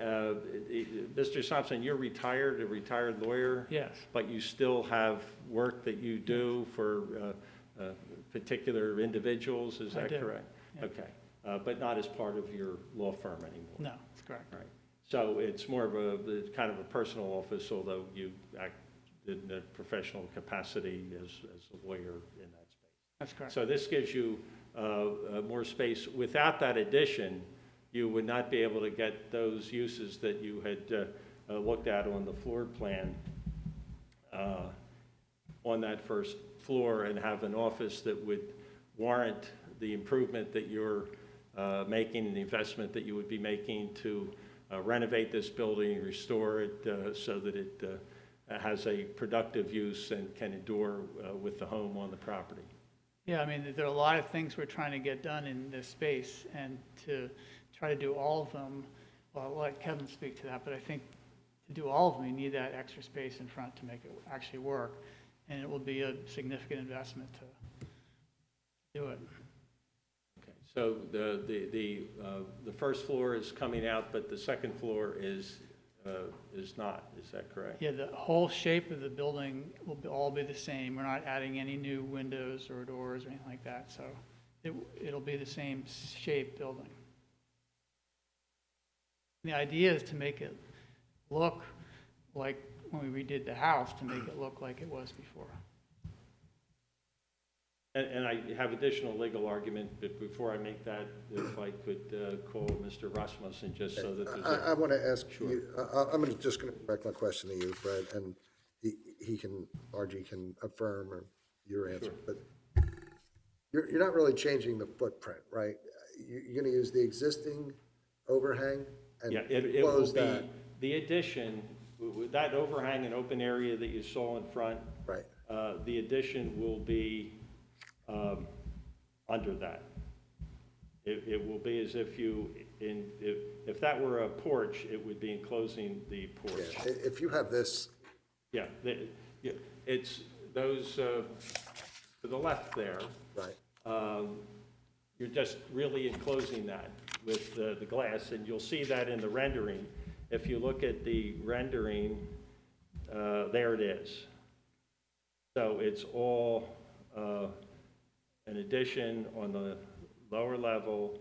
Mr. Thompson, you're retired, a retired lawyer? yes, But you still have work that you do for particular individuals, is I that do, correct? yeah. Okay, but not as part of your law firm anymore? no, that's correct. Right. So it's more of kind of a personal office, although you act in a professional capacity as a lawyer in that space. That's correct. So this gives you more space. Without that addition, you would not be able to get those uses that you had looked at on the floor plan on that first floor, and have an office that would warrant the improvement that you're making, the investment that you would be making to renovate this building, restore it so that it has a productive use and can endure with the home on the property. Yeah, I mean, there are a lot of things we're trying to get done in this space, and to try to do all of them, well, I'll let Kevin speak to that, but I think to do all of them, you need that extra space in front to make it actually work, and it will be a significant investment to do it. Okay, so the first floor is coming out, but the second floor is not, is that correct? Yeah, the whole shape of the building will all be the same. We're not adding any new windows or doors or anything like that, so it'll be the same shape building. The idea is to make it look like when we redid the house, to make it look like it was before. And I have additional legal argument, but before I make that, if I could call Mr. Rasmussen, just so that there's I want to ask you, I'm just going to direct my question to you, Fred, and he can, RG can affirm or your answer. Sure. But you're not really changing the footprint, right? You're going to use the existing overhang and Yeah, it will close be, that? the addition, with that overhang and open area that you saw in front, Right. the addition will be under that. It will be as if if that were a porch, it would be enclosing the porch. Yeah. If you have this, Yeah, it's those, to the left there, right, you're just really enclosing that. with the glass, and you'll see that in the rendering. If you look at the rendering, there it is. So it's all an addition on the lower level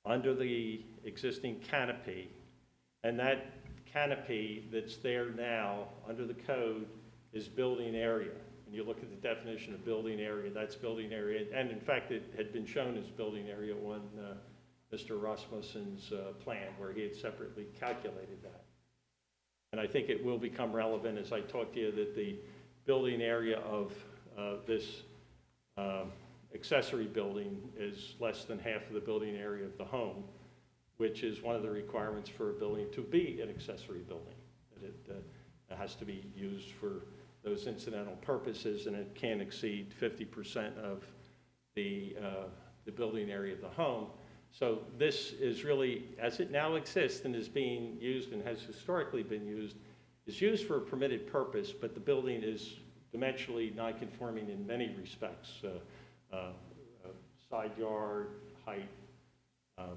under the existing canopy, and that canopy that's there now under the code is building area. And you look at the definition of building area, that's building area, and in fact, it had been shown as building area on Mr. Rasmussen's plan, where he had separately calculated that. And I think it will become relevant as I talk to you that the building area of this accessory building is less than half of the building area of the home, which is one of the requirements for a building to be an accessory building. That it has to be used for those incidental purposes, and it can't exceed 50% of the building area of the home. So this is really, as it now exists and is being used and has historically been used, is used for a permitted purpose, but the building is dimensionally non-conforming in many respects. Side yard, height, and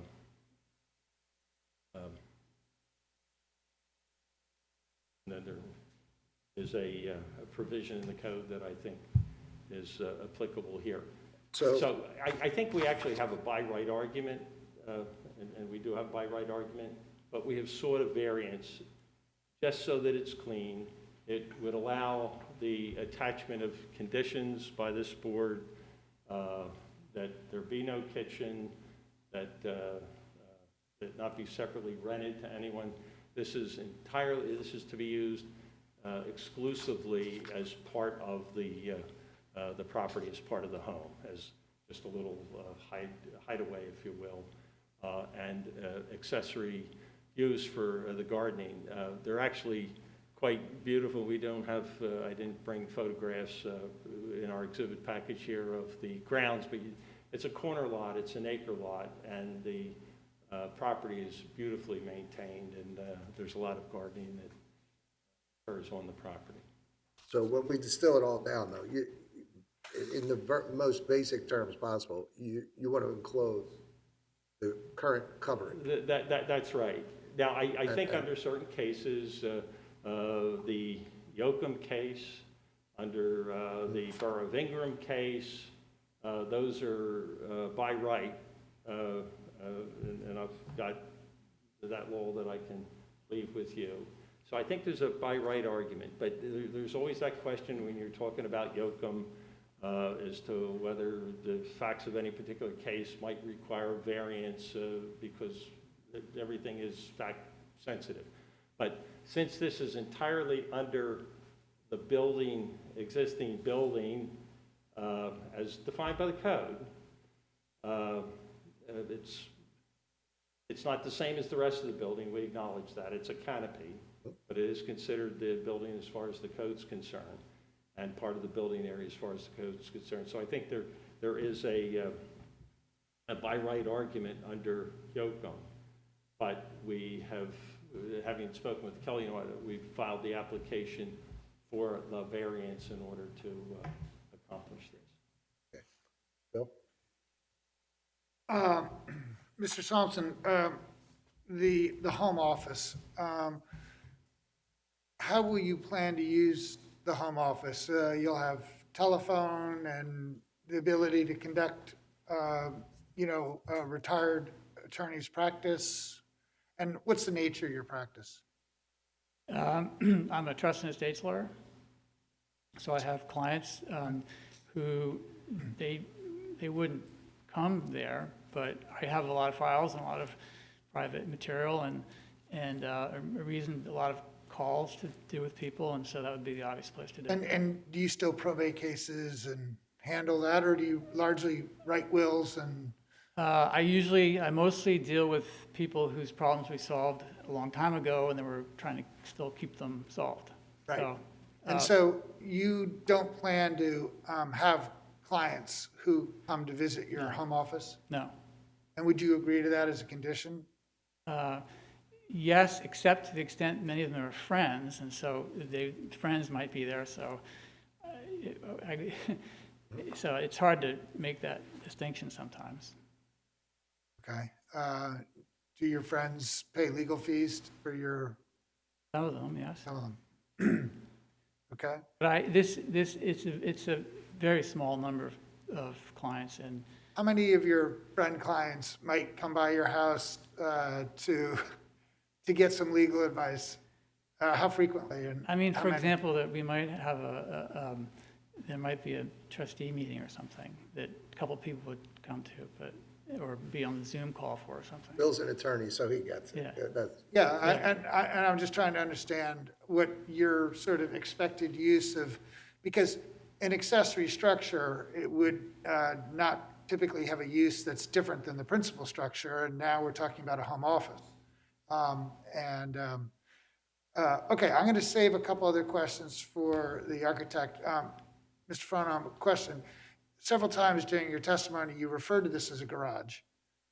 then there is a provision in the code that I think is applicable here. So I think we actually have a by right argument, and we do have a by right argument, but we have sought a variance just so that it's clean. It would allow the attachment of conditions by this board that there be no kitchen, that it not be separately rented to anyone. This is to be used exclusively as part of the property, as part of the home, as just a little hideaway, if you will, and accessory use for the gardening. They're actually quite beautiful. We don't have, I didn't bring photographs in our exhibit package here of the grounds, but it's a corner lot, it's an acre lot, and the property is beautifully maintained, and there's a lot of gardening that occurs on the property. So when we distill it all down, though, in the most basic terms possible, you want to enclose the current covering. That's right. Now, I think under certain cases, the Yoakum case, under the Borough of Ingram case, those are by right, and I've got that law that I can leave with you. So I think there's a by right argument, but there's always that question when you're talking about Yoakum as to whether the facts of any particular case might require variance because everything is fact sensitive. But since this is entirely under the building, existing building, as defined by the code, it's not the same as the rest of the building. We acknowledge that. It's a canopy, but it is considered the building as far as the code's concerned, and part of the building area as far as the code's concerned. So I think there is a by right argument under Yoakum, but we have, having spoken with Kelly, we've filed the application for the variance in order to accomplish this. Okay. Bill? Mr. Thompson, the home office, how will you plan to use the home office? You'll have telephone and the ability to conduct, a retired attorney's practice. And what's the nature of your practice? I'm a trust and estates lawyer, so I have clients who they wouldn't come there, but I have a lot of files and a lot of private material and a lot of calls to do with people, and so that would be the obvious place to do it. And do you still probate cases and handle that, or do you largely write wills and? I mostly deal with people whose problems we solved a long time ago, and then we're trying to still keep them solved. Right. So, And so you don't plan to have clients who come to visit your home office? no. And would you agree to that as a condition? Yes, except to the extent many of them are friends, and so friends might be there. So, so it's hard to make that distinction sometimes. Okay. Do your friends pay legal fees for your, Some of them, yes. some of them? Okay, But it's a very small number of clients, and how many of your friend clients might come by your house to get some legal advice? How frequently? And I mean, how for many? example, that we might have there might be a trustee meeting or something that a couple people would come to, but, or be on the Zoom call for or something. Bill's an attorney, so he gets it. Yeah. That's- Yeah, and I'm just trying to understand what your sort of expected use of, because an accessory structure, it would not typically have a use that's different than the principal structure, and now we're talking about a home office. Okay, I'm going to save a couple other questions for the architect. Mr. Frohnau, a question. Several times during your testimony, you referred to this as a garage.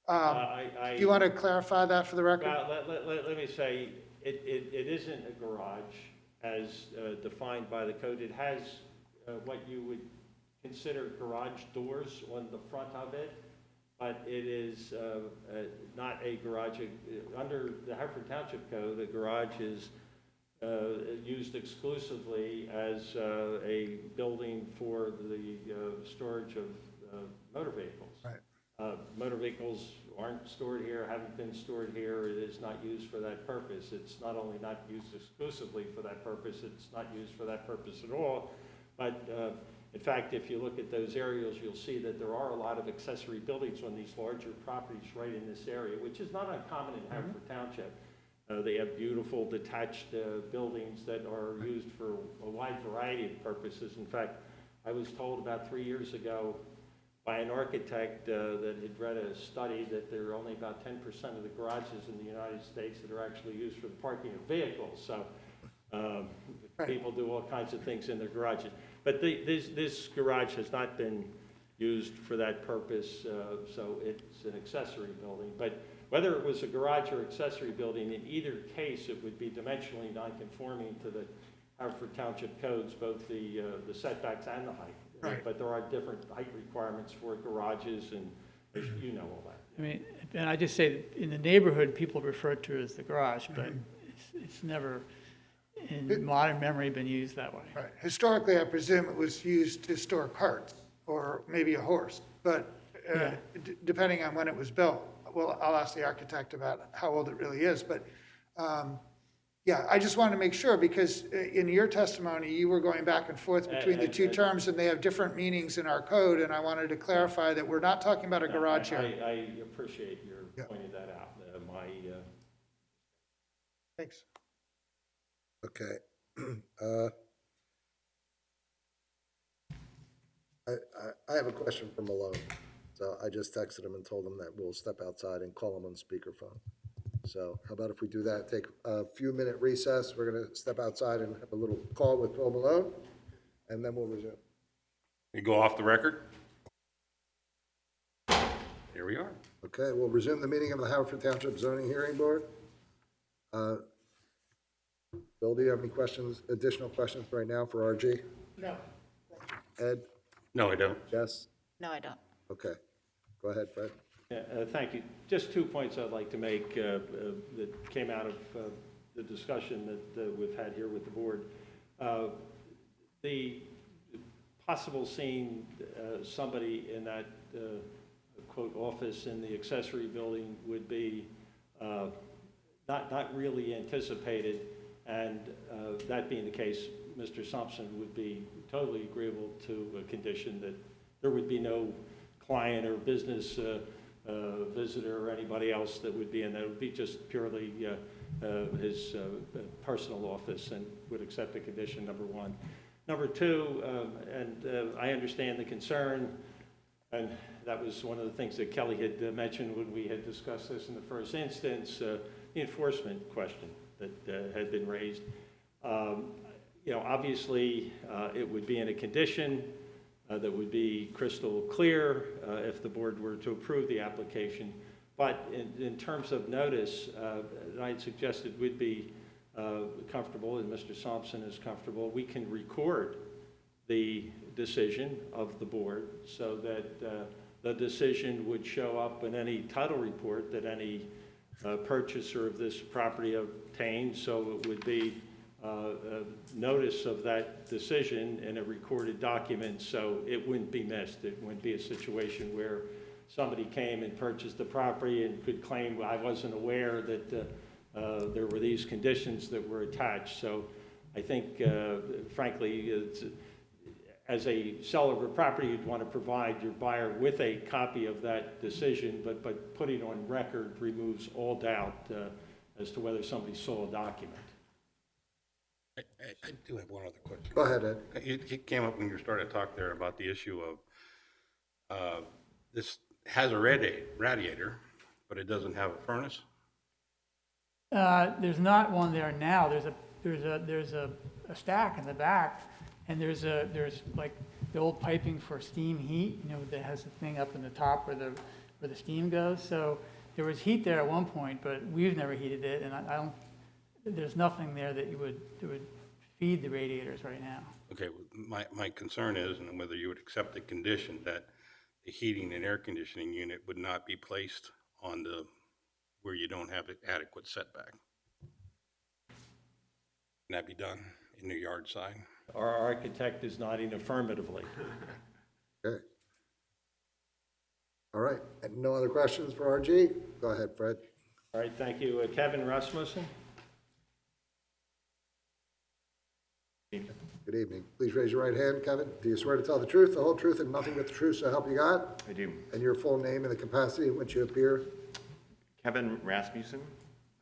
Do you want to clarify that for the record? Well, let me say, it isn't a garage as defined by the code. It has what you would consider garage doors on the front of it, but it is not a garage. Under the Haverford Township Code, a garage is used exclusively as a building for the storage of motor vehicles. Right. Motor vehicles aren't stored here, haven't been stored here. It is not used for that purpose. It's not only not used exclusively for that purpose, it's not used for that purpose at all. But in fact, if you look at those aerials, you'll see that there are a lot of accessory buildings on these larger properties right in this area, which is not uncommon in Haverford Township. They have beautiful detached buildings that are used for a wide variety of purposes. In fact, I was told about 3 years ago by an architect that had read a study that there are only about 10% of the garages in the United States that are actually used for the parking of vehicles. So people do all kinds of things in their garages. But this garage has not been used for that purpose, so it's an accessory building. But whether it was a garage or accessory building, in either case, it would be dimensionally non-conforming to the Haverford Township codes, both the setbacks and the height. Right. But there are different height requirements for garages, and you know all that. I mean, and I just say, that in the neighborhood, people refer to it as the garage, but it's never, in modern memory, been used that way. Right. Historically, I presume it was used to store carts or maybe a horse, but depending on when it was built. Well, I'll ask the architect about how old it really is, but yeah, I just wanted to make sure, because in your testimony, you were going back and forth between the two terms, and they have different meanings in our code, and I wanted to clarify that we're not talking about a garage here. I appreciate your pointing that out. Thanks. Okay. I have a question for Malone. So I just texted him and told him that we'll step outside and call him on speakerphone. So how about if we do that, take a few-minute recess, we're going to step outside and have a little call with Bill Malone, and then we'll resume. We go off the record? Here we are. Okay, we'll resume the meeting of the Haverford Township Zoning Hearing Board. Bill, do you have any questions, additional questions right now for RG? No. Ed? No, I don't. Jess? No, I don't. Okay. Go ahead, Fred. Yeah, thank you. Just 2 points I'd like to make that came out of the discussion that we've had here with the board. The possible seeing somebody in that, quote, office in the accessory building would be not really anticipated, and that being the case, Mr. Thompson would be totally agreeable to a condition that there would be no client or business visitor or anybody else that would be in that. It would be just purely his personal office, and would accept the condition, number one. Number two, and I understand the concern, and that was one of the things that Kelly had mentioned when we had discussed this in the first instance, the enforcement question that had been raised. You know, obviously, it would be in a condition that would be crystal clear if the board were to approve the application. But in terms of notice, I had suggested would be comfortable, and Mr. Thompson is comfortable, we can record the decision of the board so that the decision would show up in any title report that any purchaser of this property obtained, so it would be a notice of that decision in a recorded document, so it wouldn't be missed. It wouldn't be a situation where somebody came and purchased the property and could claim, I wasn't aware that there were these conditions that were attached. So I think, frankly, as a seller of a property, you'd want to provide your buyer with a copy of that decision, but putting on record removes all doubt as to whether somebody saw a document. I do have one other question. Go ahead, Ed. It came up when you started to talk there about the issue of, this has a radiator, but it doesn't have a furnace. There's not one there now. There's a stack in the back, and there's like the old piping for steam heat, that has the thing up in the top where the steam goes. So there was heat there at one point, but we've never heated it, and I don't. There's nothing there that would feed the radiators right now. Okay, my concern is, and whether you would accept the condition that the heating and air conditioning unit would not be placed on where you don't have adequate setback. Can that be done in the yard side? Our architect is nodding affirmatively. Okay. All right, and no other questions for RG? Go ahead, Fred. All right, thank you. Kevin Rasmussen? Good evening. Please raise your right hand, Kevin. Do you swear to tell the truth, the whole truth, and nothing but the truth, so help you God? I do. And your full name and the capacity in which you appear? Kevin Rasmussen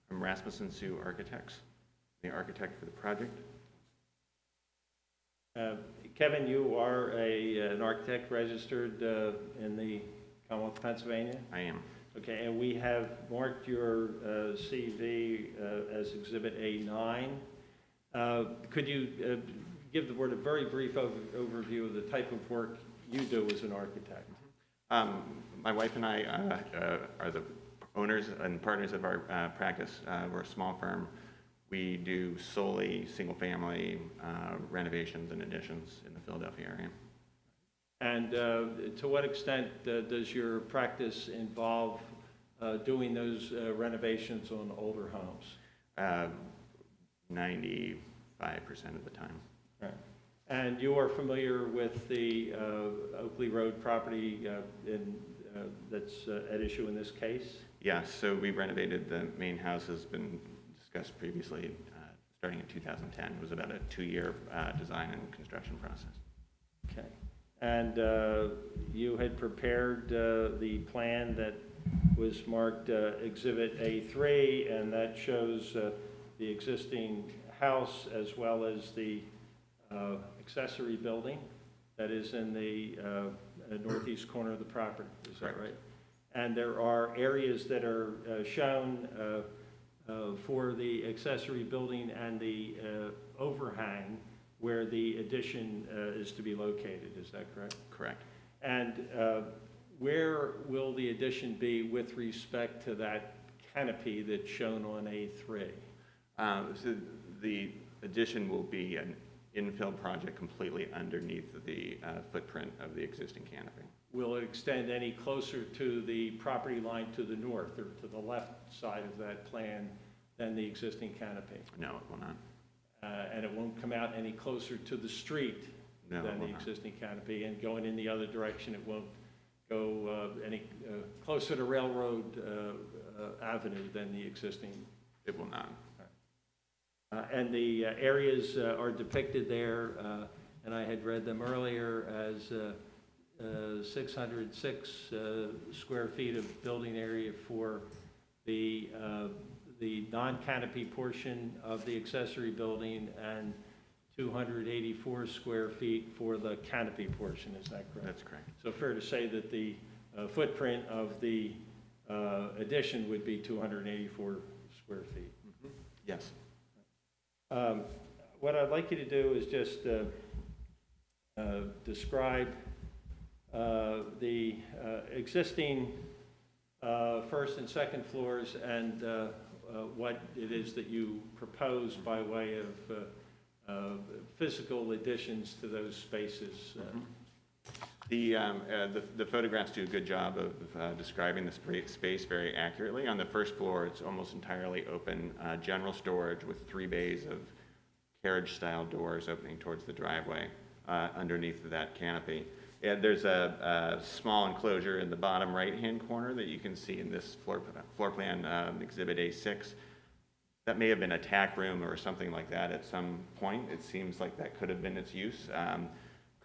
from Rasmussen Sue Architects, the architect for the project. Kevin, you are an architect registered in the Commonwealth of Pennsylvania? I am. Okay, and we have marked your CV as Exhibit A9. Could you give the board a very brief overview of the type of work you do as an architect? My wife and I are the owners and partners of our practice. We're a small firm. We do solely single-family renovations and additions in the Philadelphia area. And to what extent does your practice involve doing those renovations on older homes? 95% of the time. Right. And you are familiar with the Oakley Road property that's at issue in this case? Yeah, so we renovated the main house, has been discussed previously, starting in 2010. It was about a 2-year design and construction process. Okay. And you had prepared the plan that was marked Exhibit A3, and that shows the existing house as well as the accessory building that is in the northeast corner of the property. Is that right? And there are areas that are shown for the accessory building and the overhang where the addition is to be located. Is that correct? Correct. And where will the addition be with respect to that canopy that's shown on A3? So the addition will be an infill project completely underneath the footprint of the existing canopy. Will it extend any closer to the property line to the north or to the left side of that plan than the existing canopy? No, it will not. And it won't come out any closer to the street No, than the existing canopy, and going in the other direction, it won't go any closer to Railroad Avenue than the existing. It will not. And the areas are depicted there, and I had read them earlier as 606 square feet of building area for the non-canopy portion of the accessory building and 284 square feet for the canopy portion. Is that correct? That's correct. So fair to say that the footprint of the addition would be 284 square feet? Mm-hmm. Yes. What I'd like you to do is just describe the existing first and second floors and what it is that you propose by way of physical additions to those spaces. The photographs do a good job of describing the space very accurately. On the first floor, it's almost entirely open, general storage with 3 bays of carriage-style doors opening towards the driveway underneath that canopy. And there's a small enclosure in the bottom right-hand corner that you can see in this floor plan, Exhibit A6. That may have been a tack room or something like that at some point. It seems like that could have been its use.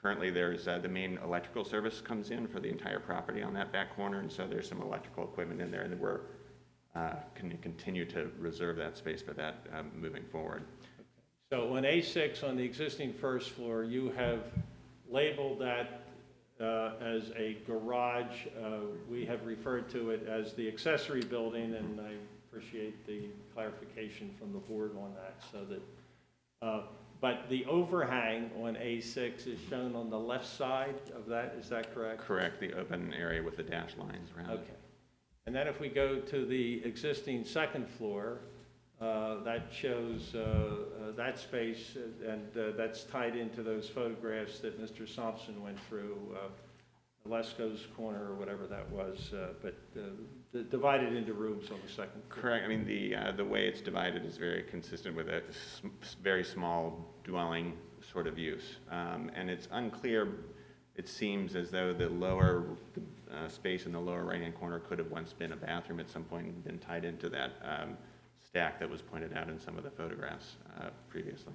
Currently, there's the main electrical service comes in for the entire property on that back corner, and so there's some electrical equipment in there, and we're can continue to reserve that space for that moving forward. So on A6 on the existing first floor, you have labeled that as a garage. We have referred to it as the accessory building, and I appreciate the clarification from the board on that, so that but the overhang on A6 is shown on the left side of that, is that correct? Correct, the open area with the dashed lines around it. Okay. And then if we go to the existing second floor, that shows that space, and that's tied into those photographs that Mr. Thompson went through, Lesko's corner or whatever that was, but divided into rooms on the second floor. Correct. I mean, the way it's divided is very consistent with a very small dwelling sort of use. And it's unclear, it seems as though the lower space in the lower right-hand corner could have once been a bathroom at some point and been tied into that stack that was pointed out in some of the photographs previously.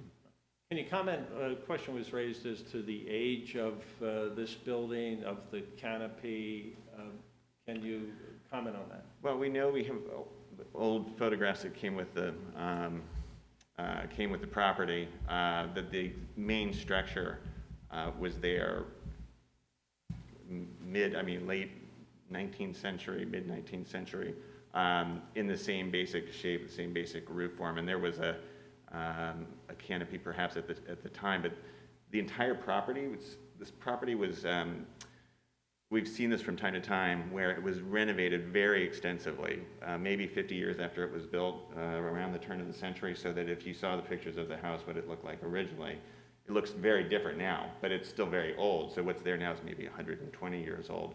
Can you comment, a question was raised as to the age of this building, of the canopy. Can you comment on that? Well, we know we have old photographs that came with the property, that the main structure was there late 19th century, mid 19th century, in the same basic shape, the same basic roof form, and there was a canopy perhaps at the time, but the entire property was we've seen this from time to time where it was renovated very extensively, maybe 50 years after it was built, around the turn of the century, so that if you saw the pictures of the house, what it looked like originally, it looks very different now, but it's still very old, so what's there now is maybe 120 years old.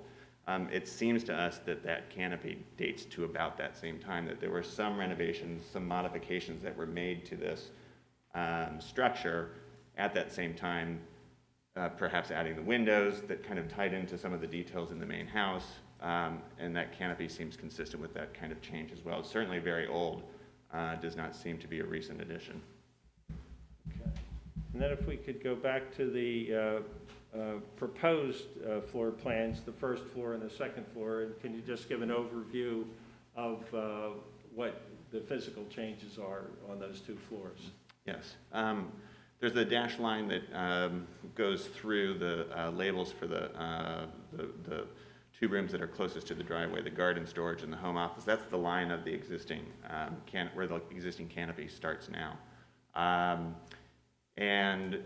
It seems to us that that canopy dates to about that same time, that there were some renovations, some modifications that were made to this structure at that same time, perhaps adding the windows that kind of tied into some of the details in the main house, and that canopy seems consistent with that kind of change as well. It's certainly very old, does not seem to be a recent addition. Okay. And then if we could go back to the proposed floor plans, the first floor and the second floor, and can you just give an overview of what the physical changes are on those two floors? Yes. There's a dash line that goes through the labels for the 2 rooms that are closest to the driveway, the garden storage and the home office. That's the line of the existing, where the existing canopy starts now. And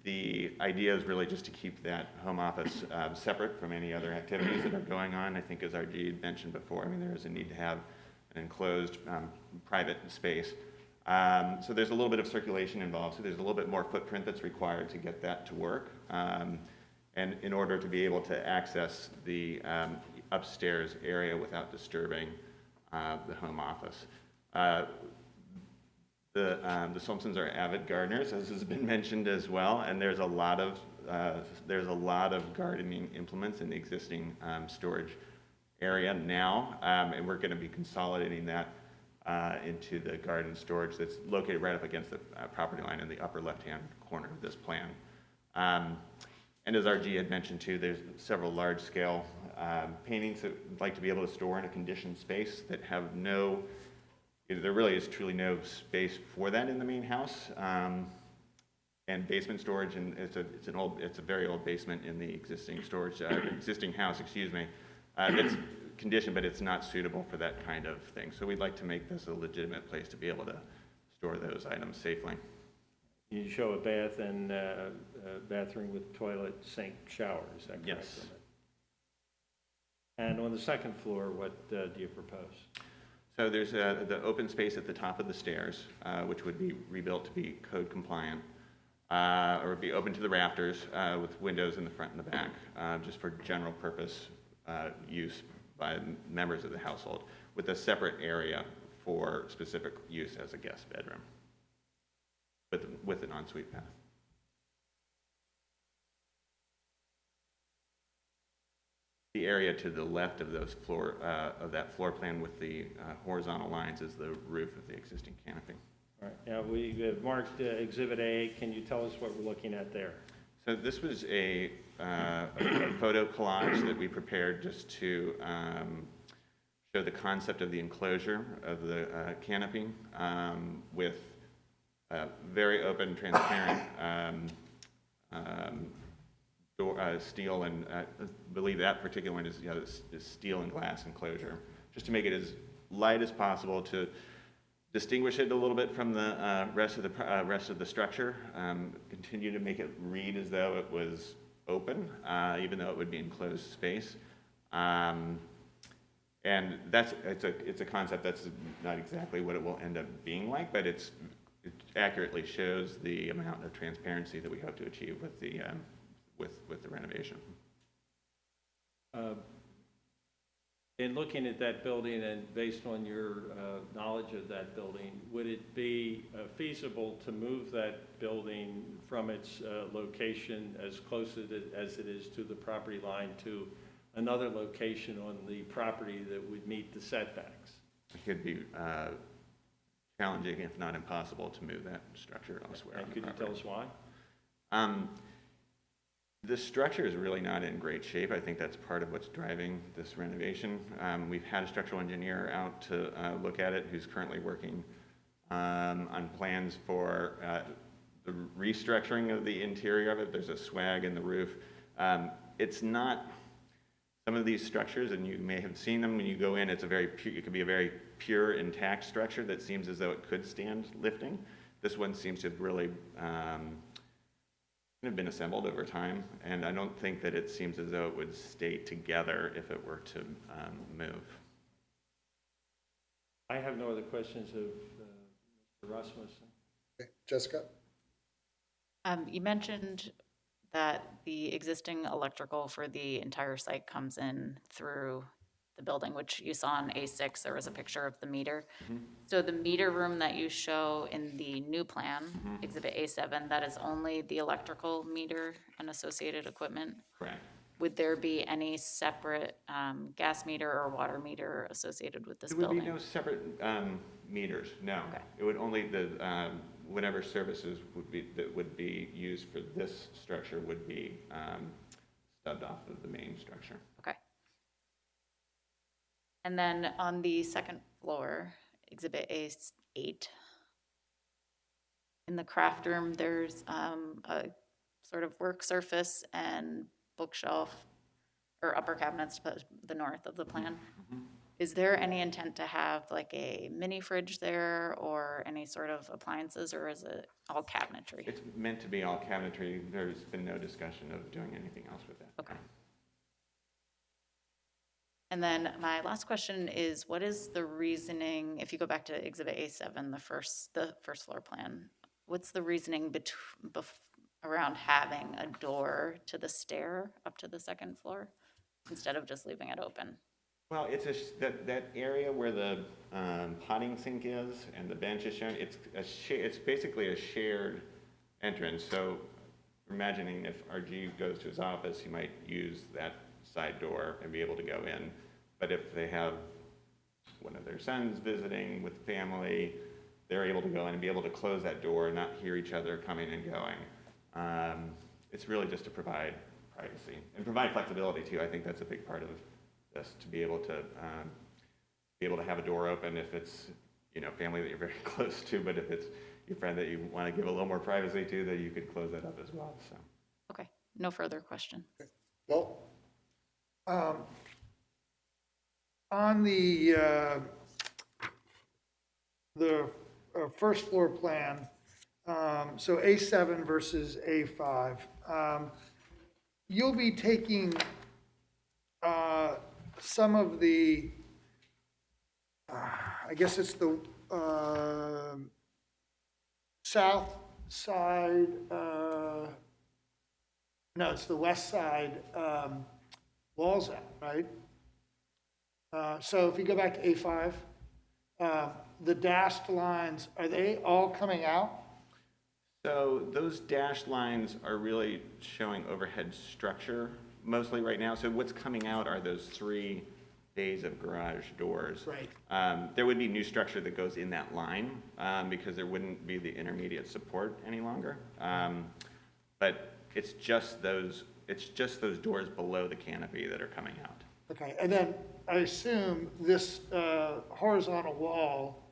the idea is really just to keep that home office separate from any other activities that are going on. I think as RG had mentioned before, I mean, there is a need to have an enclosed private space. So there's a little bit of circulation involved, so there's a little bit more footprint that's required to get that to work, and in order to be able to access the upstairs area without disturbing the home office. The Simpsons are avid gardeners, as has been mentioned as well, and there's a lot of gardening implements in the existing storage area now, and we're going to be consolidating that into the garden storage that's located right up against the property line in the upper left-hand corner of this plan. And as RG had mentioned too, there's several large-scale paintings that we'd like to be able to store in a conditioned space that have there really is truly no space for that in the main house. And basement storage, and it's a very old basement in the existing storage, existing house, excuse me. It's conditioned, but it's not suitable for that kind of thing. So we'd like to make this a legitimate place to be able to store those items safely. You show a bath and a bathroom with toilet, sink, shower, is that correct? Yes. And on the second floor, what do you propose? So there's the open space at the top of the stairs, which would be rebuilt to be code compliant. or would be open to the rafters with windows in the front and the back, just for general purpose use by members of the household, with a separate area for specific use as a guest bedroom with an ensuite bath. The area to the left of those of that floor plan with the horizontal lines is the roof of the existing canopy. All right, now we have marked Exhibit A. Can you tell us what we're looking at there? So this was a photo collage that we prepared just to show the concept of the enclosure of the canopy with very open, transparent door, steel, and I believe that particular one is, is steel and glass enclosure, just to make it as light as possible to distinguish it a little bit from the rest of the structure. Continue to make it read as though it was open, even though it would be enclosed space. And it's a concept that's not exactly what it will end up being like, but it accurately shows the amount of transparency that we hope to achieve with the renovation. In looking at that building and based on your knowledge of that building, would it be feasible to move that building from its location as close as it is to the property line to another location on the property that would meet the setbacks? It could be challenging, if not impossible, to move that structure elsewhere. And could you tell us why? The structure is really not in great shape. I think that's part of what's driving this renovation. We've had a structural engineer out to look at it, who's currently working on plans for the restructuring of the interior of it. There's a swag in the roof. It's not, some of these structures, and you may have seen them when you go in, it's a very pure, it could be a very pure, intact structure that seems as though it could stand lifting. This one seems to have really have been assembled over time, and I don't think that it seems as though it would stay together if it were to move. I have no other questions of Mr. Rasmussen. Okay. Jessica? You mentioned that the existing electrical for the entire site comes in through the building, which you saw on A6, there was a picture of the meter. So the meter room that you show in the new plan, Exhibit A7, that is only the electrical meter and associated equipment? Correct. Would there be any separate gas meter or water meter associated with this There would building? be no separate meters, no. Okay. It would only, whatever services would be used for this structure would be stubbed off of the main structure. Okay. And then on the second floor, Exhibit A8, in the craft room, there's a sort of work surface and bookshelf or upper cabinets to the north of the plan. Is there any intent to have like a mini fridge there or any sort of appliances, or is it all cabinetry? It's meant to be all cabinetry. There's been no discussion of doing anything else with that. Okay. And then my last question is, what is the reasoning, if you go back to Exhibit A7, the first floor plan, what's the reasoning around having a door to the stair up to the second floor instead of just leaving it open? Well, it's that area where the potting sink is and the bench is shown. It's basically a shared entrance. So, imagining if RG goes to his office, he might use that side door and be able to go in. But if they have one of their sons visiting with family, they're able to go in and be able to close that door and not hear each other coming and going. It's really just to provide privacy and provide flexibility too. I think that's a big part of this, to be able to have a door open if it's, family that you're very close to, but if it's your friend that you want to give a little more privacy to, that you could close that up as well. So. Okay, no further questions. Bill? On the first floor plan, so A7 versus A5, you'll be taking some of the, I guess it's the side, no, it's the west side, walls out, right? So if you go back to A5, the dashed lines, are they all coming out? So those dashed lines are really showing overhead structure mostly right now. So what's coming out are those 3 bays of garage doors. Right. There would be new structure that goes in that line because there wouldn't be the intermediate support any longer. But it's just those doors below the canopy that are coming out. Okay, and then I assume this horizontal wall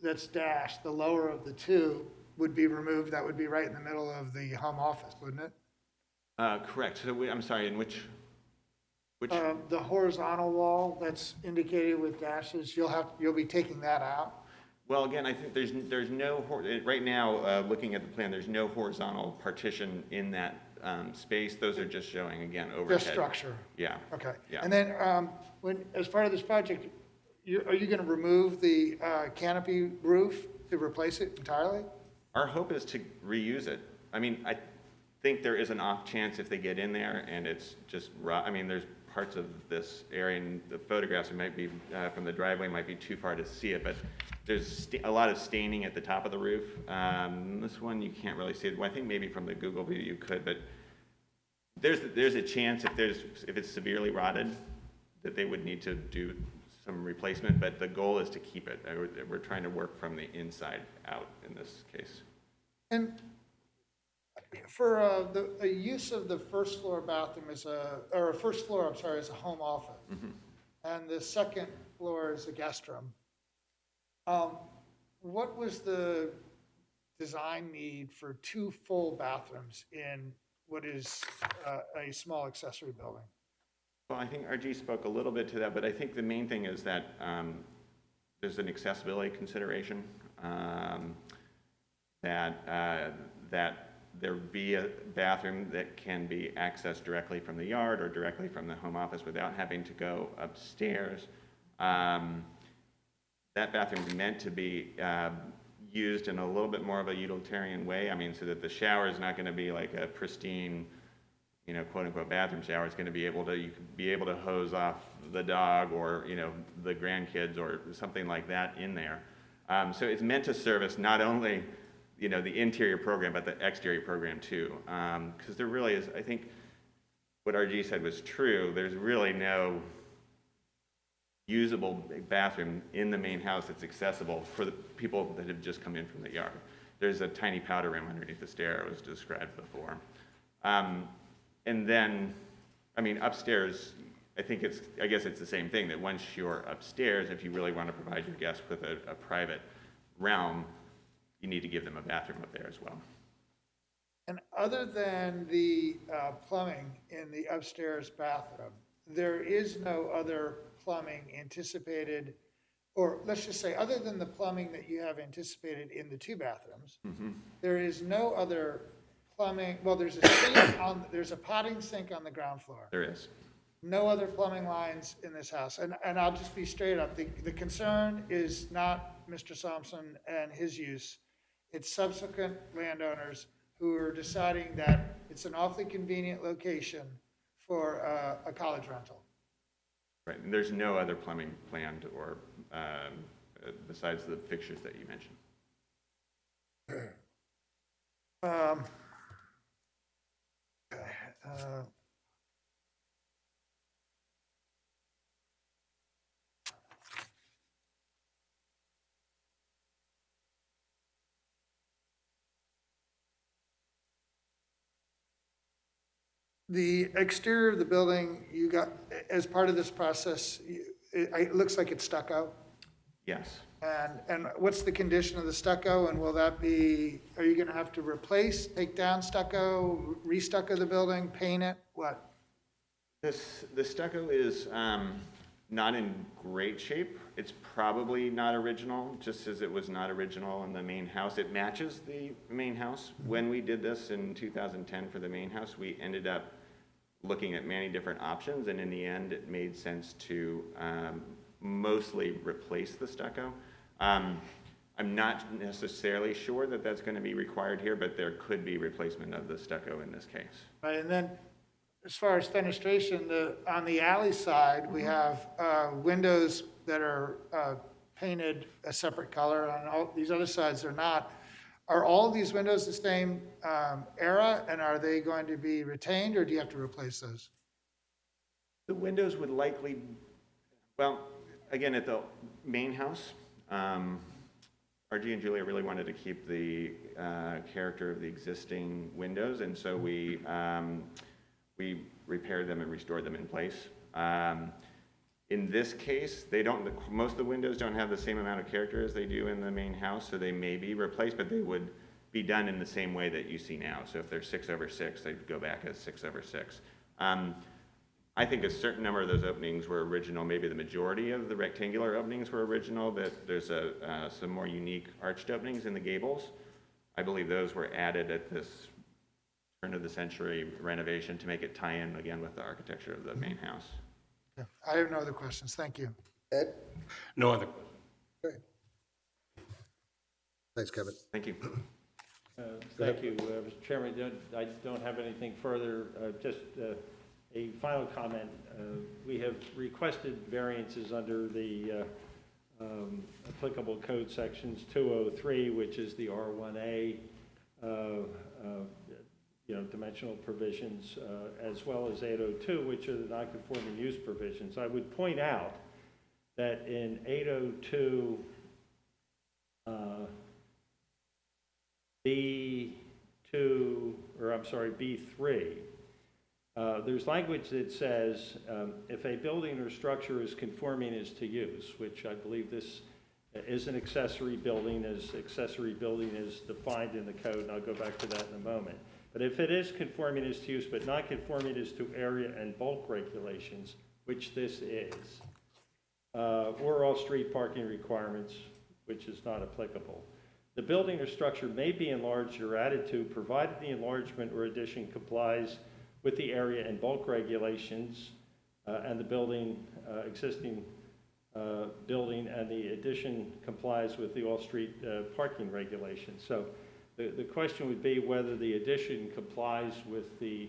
that's dashed, the lower of the two, would be removed. That would be right in the middle of the home office, wouldn't it? Correct. So I'm sorry, in which? The horizontal wall that's indicated with dashes, you'll be taking that out? Well, again, I think there's no, right now, looking at the plan, there's no horizontal partition in that space. Those are just showing, again, overhead. Just structure? Yeah. Okay. Yeah. And then, as part of this project, are you gonna remove the canopy roof to replace it entirely? Our hope is to reuse it. I mean, I think there is an off chance if they get in there and it's just I mean, there's parts of this area and the photographs, it might be, from the driveway might be too far to see it, but there's a lot of staining at the top of the roof. This one, you can't really see it. Well, I think maybe from the Google view you could, but there's a chance if it's severely rotted that they would need to do some replacement, but the goal is to keep it. We're trying to work from the inside out in this case. And for the use of the first floor bathroom as first floor, I'm sorry, as a home office, and the second floor is a guest room, what was the design need for 2 full bathrooms in what is a small accessory building? Well, I think RG spoke a little bit to that, but I think the main thing is that there's an accessibility consideration, that there be a bathroom that can be accessed directly from the yard or directly from the home office without having to go upstairs. That bathroom is meant to be used in a little bit more of a utilitarian way. I mean, so that the shower is not going to be like a pristine, you know, quote unquote bathroom shower. It's going to be able to, you could be able to hose off the dog or, you know, the grandkids or something like that in there. So it's meant to service not only, you know, the interior program, but the exterior program too. Because there really is, I think what RG said was true. There's really no usable bathroom in the main house that's accessible for the people that have just come in from the yard. There's a tiny powder room underneath the stair, it was described before. And then, I mean, upstairs, I guess it's the same thing, that once you're upstairs, if you really want to provide your guests with a private realm, you need to give them a bathroom up there as well. And other than the plumbing in the upstairs bathroom, there is no other plumbing anticipated, or let's just say, other than the plumbing that you have anticipated in the 2 bathrooms, there is no other plumbing. Well, there's a sink there's a potting sink on the ground floor. There is. No other plumbing lines in this house. And I'll just be straight up. The concern is not Mr. Thompson and his use. It's subsequent landowners who are deciding that it's an awfully convenient location for a college rental. Right, and there's no other plumbing planned or besides the fixtures that you mentioned. The exterior of the building, you got, as part of this process, it looks like it's stucco. Yes. And what's the condition of the stucco, and will that be, are you gonna have to take down stucco, re-stucco the building, paint it, what? The stucco is not in great shape. It's probably not original, just as it was not original in the main house. It matches the main house. When we did this in 2010 for the main house, we ended up looking at many different options, and in the end, it made sense to mostly replace the stucco. I'm not necessarily sure that that's going to be required here, but there could be replacement of the stucco in this case. Right, and then as far as fenestration, on the alley side, we have windows that are painted a separate color, on all these other sides they're not. Are all these windows the same era, and are they going to be retained, or do you have to replace those? The windows would likely, well, again, at the main house, RG and Julia really wanted to keep the character of the existing windows, and so we repaired them and restored them in place. In this case, most of the windows don't have the same amount of character as they do in the main house, so they may be replaced, but they would be done in the same way that you see now. So if they're 6/6, they'd go back as 6/6. I think a certain number of those openings were original. Maybe the majority of the rectangular openings were original, but there's some more unique arched openings in the gables. I believe those were added at this turn of the century renovation to make it tie in again with the architecture of the main house. Yeah, I have no other questions. Thank you. Ed? No other questions. Great. Thanks, Kevin. Thank you. Thank you, Mr. Chairman. I don't have anything further. Just a final comment. We have requested variances under the applicable code sections 203, which is the R1A, dimensional provisions, as well as 802, which are the non-conforming use provisions. I would point out that in 802, B3, there's language that says if a building or structure is conforming as to use, which I believe this is an accessory building, as accessory building is defined in the code, and I'll go back to that in a moment. But if it is conforming as to use, but not conforming as to area and bulk regulations, which this is, or all street parking requirements, which is not applicable, the building or structure may be enlarged or added to, provided the enlargement or addition complies with the area and bulk regulations, and the existing building and the addition complies with the all-street parking regulations. So the question would be whether the addition complies with the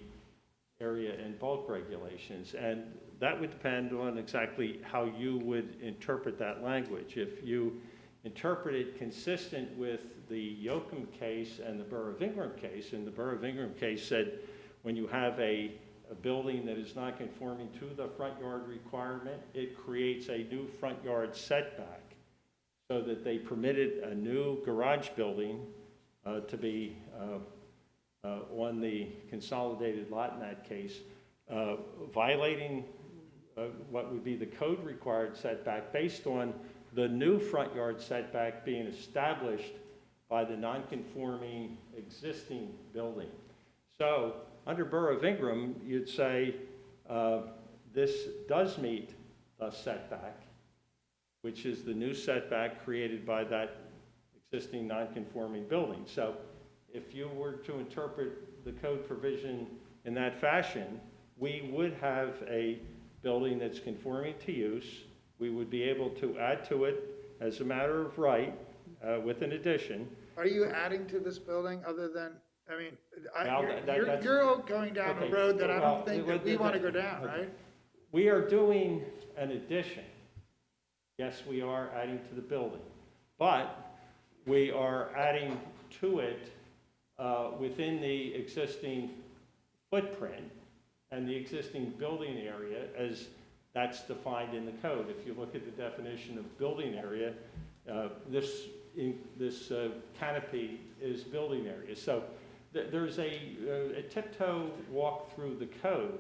area and bulk regulations, and that would depend on exactly how you would interpret that language. If you interpret it consistent with the Yoakum case and the Borough of Ingram case, and the Borough of Ingram case said when you have a building that is not conforming to the front yard requirement, it creates a new front yard setback, so that they permitted a new garage building to be on the consolidated lot in that case, violating what would be the code required setback based on the new front yard setback being established by the non-conforming existing building. So under Borough of Ingram, you'd say this does meet a setback, which is the new setback created by that existing non-conforming building. So if you were to interpret the code provision in that fashion, we would have a building that's conforming to use. We would be able to add to it as a matter of right with an addition. Are you adding to this building other than, I mean, Well, you're going down a road that I well, don't think that we want to go down, right? We are doing an addition. Yes, we are adding to the building, but we are adding to it within the existing footprint and the existing building area as that's defined in the code. If you look at the definition of building area, this canopy is building area. So there's a tiptoe walk through the code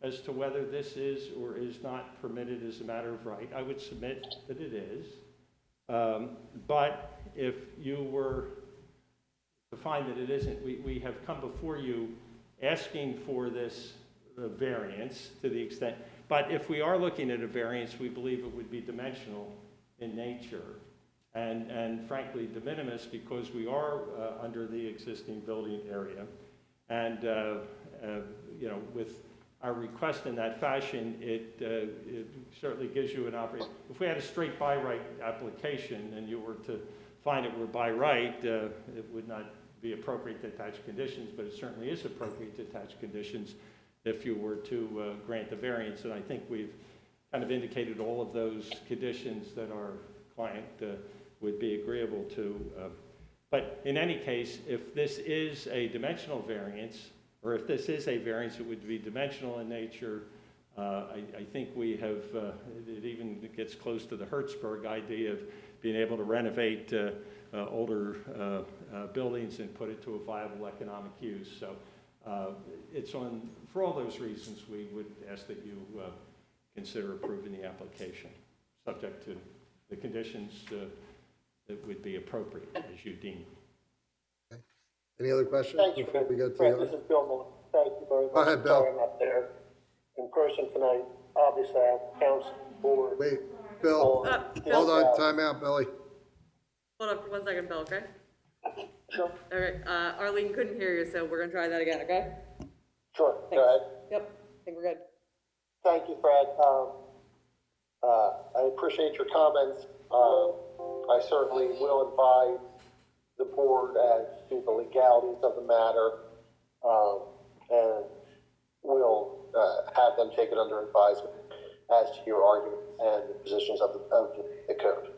as to whether this is or is not permitted as a matter of right. I would submit that it is. But if you were to find that it isn't, we have come before you asking for this variance to the extent. But if we are looking at a variance, we believe it would be dimensional in nature and frankly de minimis, because we are under the existing building area. And with our request in that fashion, it certainly gives you an opportunity. If we had a straight by right application and you were to find it were by right, it would not be appropriate to attach conditions, but it certainly is appropriate to attach conditions if you were to grant the variance. And I think we've kind of indicated all of those conditions that our client would be agreeable to. But in any case, if this is a dimensional variance, or if this is a variance, it would be dimensional in nature. I think we have, it even gets close to the Hertzberg idea of being able to renovate older buildings and put it to a viable economic use. So it's on, for all those reasons, we would ask that you consider approving the application, subject to the conditions that would be appropriate as you deem. Okay. Any other questions Thank you, before we go to Fred. the This is Bill Miller. Thank you very much. Go ahead, Bill. Sorry I'm not there in person tonight. Obviously, I have council board. Wait, Bill, hold on, time out, Billy. Hold on for 1 second, Bill, okay? Sure. Okay, Arlene couldn't hear you, so we're gonna try that again, okay? Sure, Thanks. go ahead. Yep, I think we're good. Thank you, Fred. I appreciate your comments. I certainly will advise the board as to the legalities of the matter, and will have them take it under advisement as to your arguments and the positions of the code.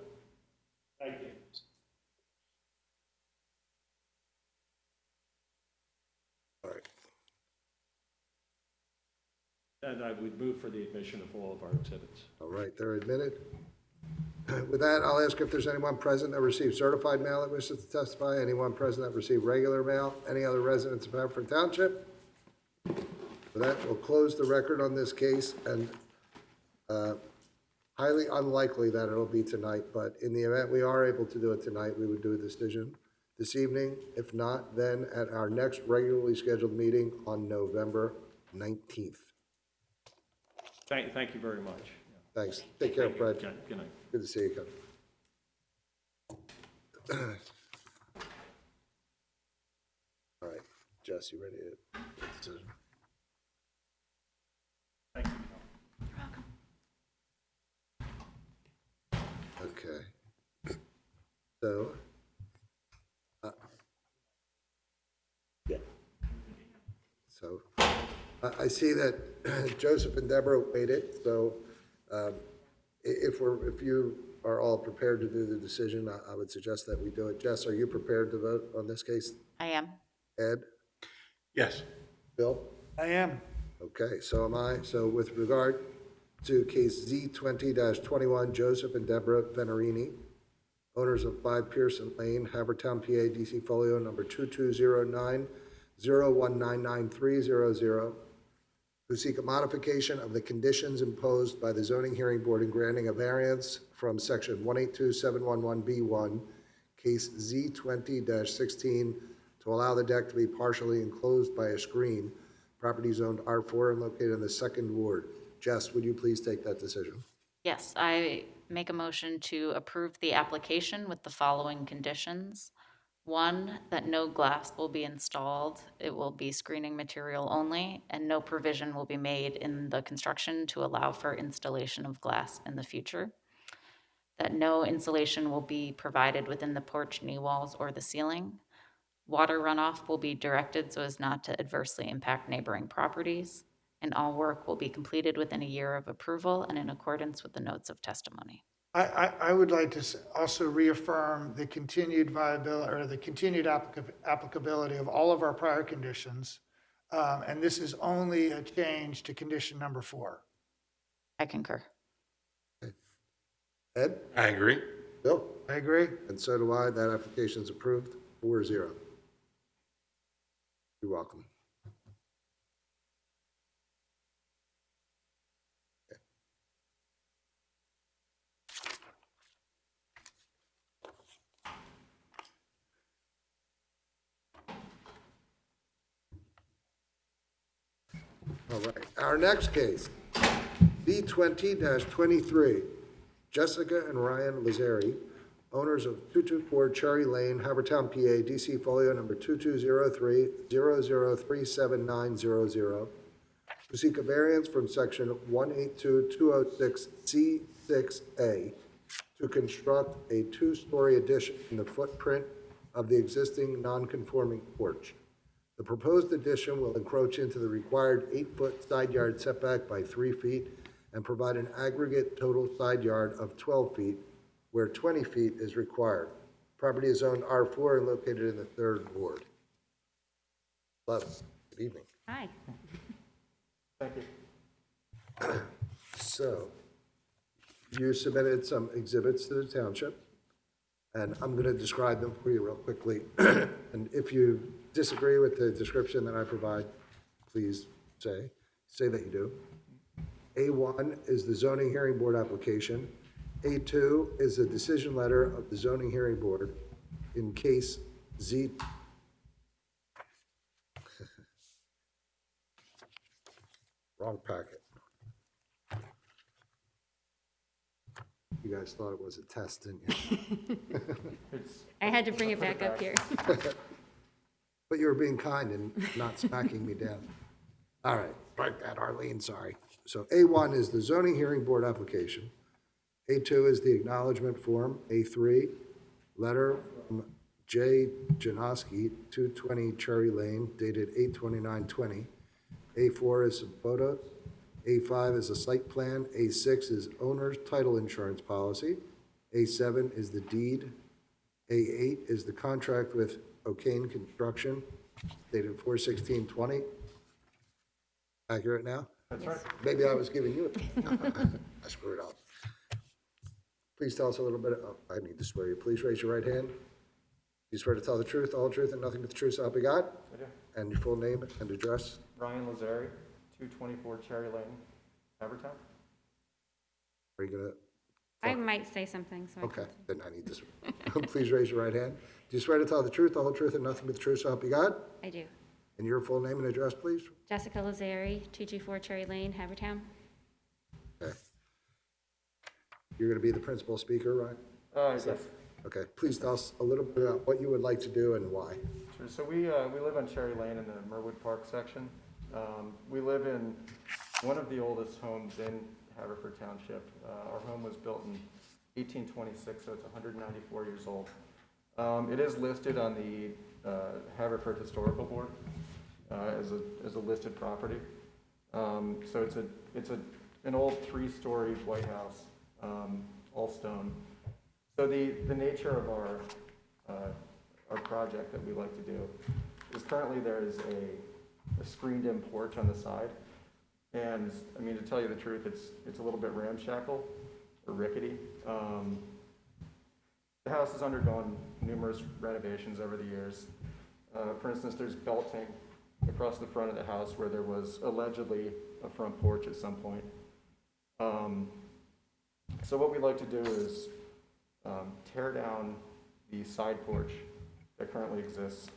Thank you. All right. And I would move for the admission of all of our exhibits. All right, they're admitted. With that, I'll ask if there's anyone present that received certified mail that wishes to testify, anyone present that received regular mail, any other residents of Haverford Township? With that, we'll close the record on this case, and highly unlikely that it'll be tonight, but in the event we are able to do it tonight, we would do a decision this evening. If not, then at our next regularly scheduled meeting on November 19th. Thank you very much. Thanks. Take care, Fred. Good night. Good to see you, Kevin. All right, Jess, you ready to make a decision? Thank you. Okay. So, yeah. So, I see that Joseph and Deborah waited, so if you are all prepared to do the decision, I would suggest that we do it. Jess, are you prepared to vote on this case? I am. Ed? Yes. Bill? I am. Okay, so am I. So with regard to case Z20-21, Joseph and Deborah Venerini, owners of 5 Pearson Lane, Havertown, PA, DC folio number 2209-0199-300, who seek a modification of the conditions imposed by the zoning hearing board in granting a variance from section 182711B1, case Z20-16, to allow the deck to be partially enclosed by a screen, property zoned R4 and located in the 2nd Ward. Jess, would you please take that decision? Yes, I make a motion to approve the application with the following conditions. 1, that no glass will be installed. It will be screening material only, and no provision will be made in the construction to allow for installation of glass in the future. That no insulation will be provided within the porch knee walls or the ceiling. Water runoff will be directed so as not to adversely impact neighboring properties, and all work will be completed within a year of approval and in accordance with the notes of testimony. I would like to also reaffirm the continued viability, or the continued applicability of all of our prior conditions. And this is only a change to condition number 4. I concur. Ed? I agree. Bill? I agree. And so do I. That application is approved, 4-0. You're welcome. All right, our next case, B20-23, Jessica and Ryan Lazzari, owners of 224 Cherry Lane, Havertown, PA, DC folio number 2203-003790, to seek a variance from section 182206C6A to to construct a two-story addition in the footprint of the existing non-conforming porch. The proposed addition will encroach into the required 8-foot side yard setback by 3 feet and provide an aggregate total side yard of 12 feet, where 20 feet is required. Property is zoned R4 and located in the 3rd Ward. 11, good evening. Hi. Thank you. So, you submitted some exhibits to the township, and I'm going to describe them for you real quickly. And if you disagree with the description that I provide, please say that you do. A1 is the zoning hearing board application. A2 is the decision letter of the zoning hearing board in case Z. Wrong packet. You guys thought it was a test, didn't you? I had to bring it back up here. But you were being kind and not smacking me down. All right, strike that, Arlene, sorry. So A1 is the zoning hearing board application. A2 is the acknowledgement form. A3, letter from J. Janoski, 220 Cherry Lane, dated 8/29/20. A4 is some photos. A5 is a site plan. A6 is owner's title insurance policy. A7 is the deed. A8 is the contract with O'Kane Construction, dated 4/16/20. Accurate now? That's right. Maybe I was giving you it. I screwed up. Please tell us a little bit, I need to swear you. Please raise your right hand. You swear to tell the truth, all truth, and nothing but the truth, so help you God? I do. And your full name and address? Ryan Lazari, 224 Cherry Lane, Haverford Township. Are you gonna? I might say something, so I Okay, then I need this. Please raise your right hand. Do you swear to tell the truth, the whole truth, and nothing but the truth, so help you God? I do. And your full name and address, please? Jessica Lazari, 224 Cherry Lane, Havertown. Okay. You're gonna be the principal speaker, right? Yes. Okay, please tell us a little bit about what you would like to do and why. Sure. So we live on Cherry Lane in the Merwood Park section. We live in one of the oldest homes in Haverford Township. Our home was built in 1826, so it's 194 years old. It is listed on the Haverford Historical Board as a listed property. So it's an old 3-story White House, all stone. So the nature of our project that we like to do is currently there is a screened-in porch on the side, and I mean, to tell you the truth, it's a little bit ramshackle or rickety. The house has undergone numerous renovations over the years. For instance, there's belting across the front of the house where there was allegedly a front porch at some point. So what we'd like to do is tear down the side porch that currently exists,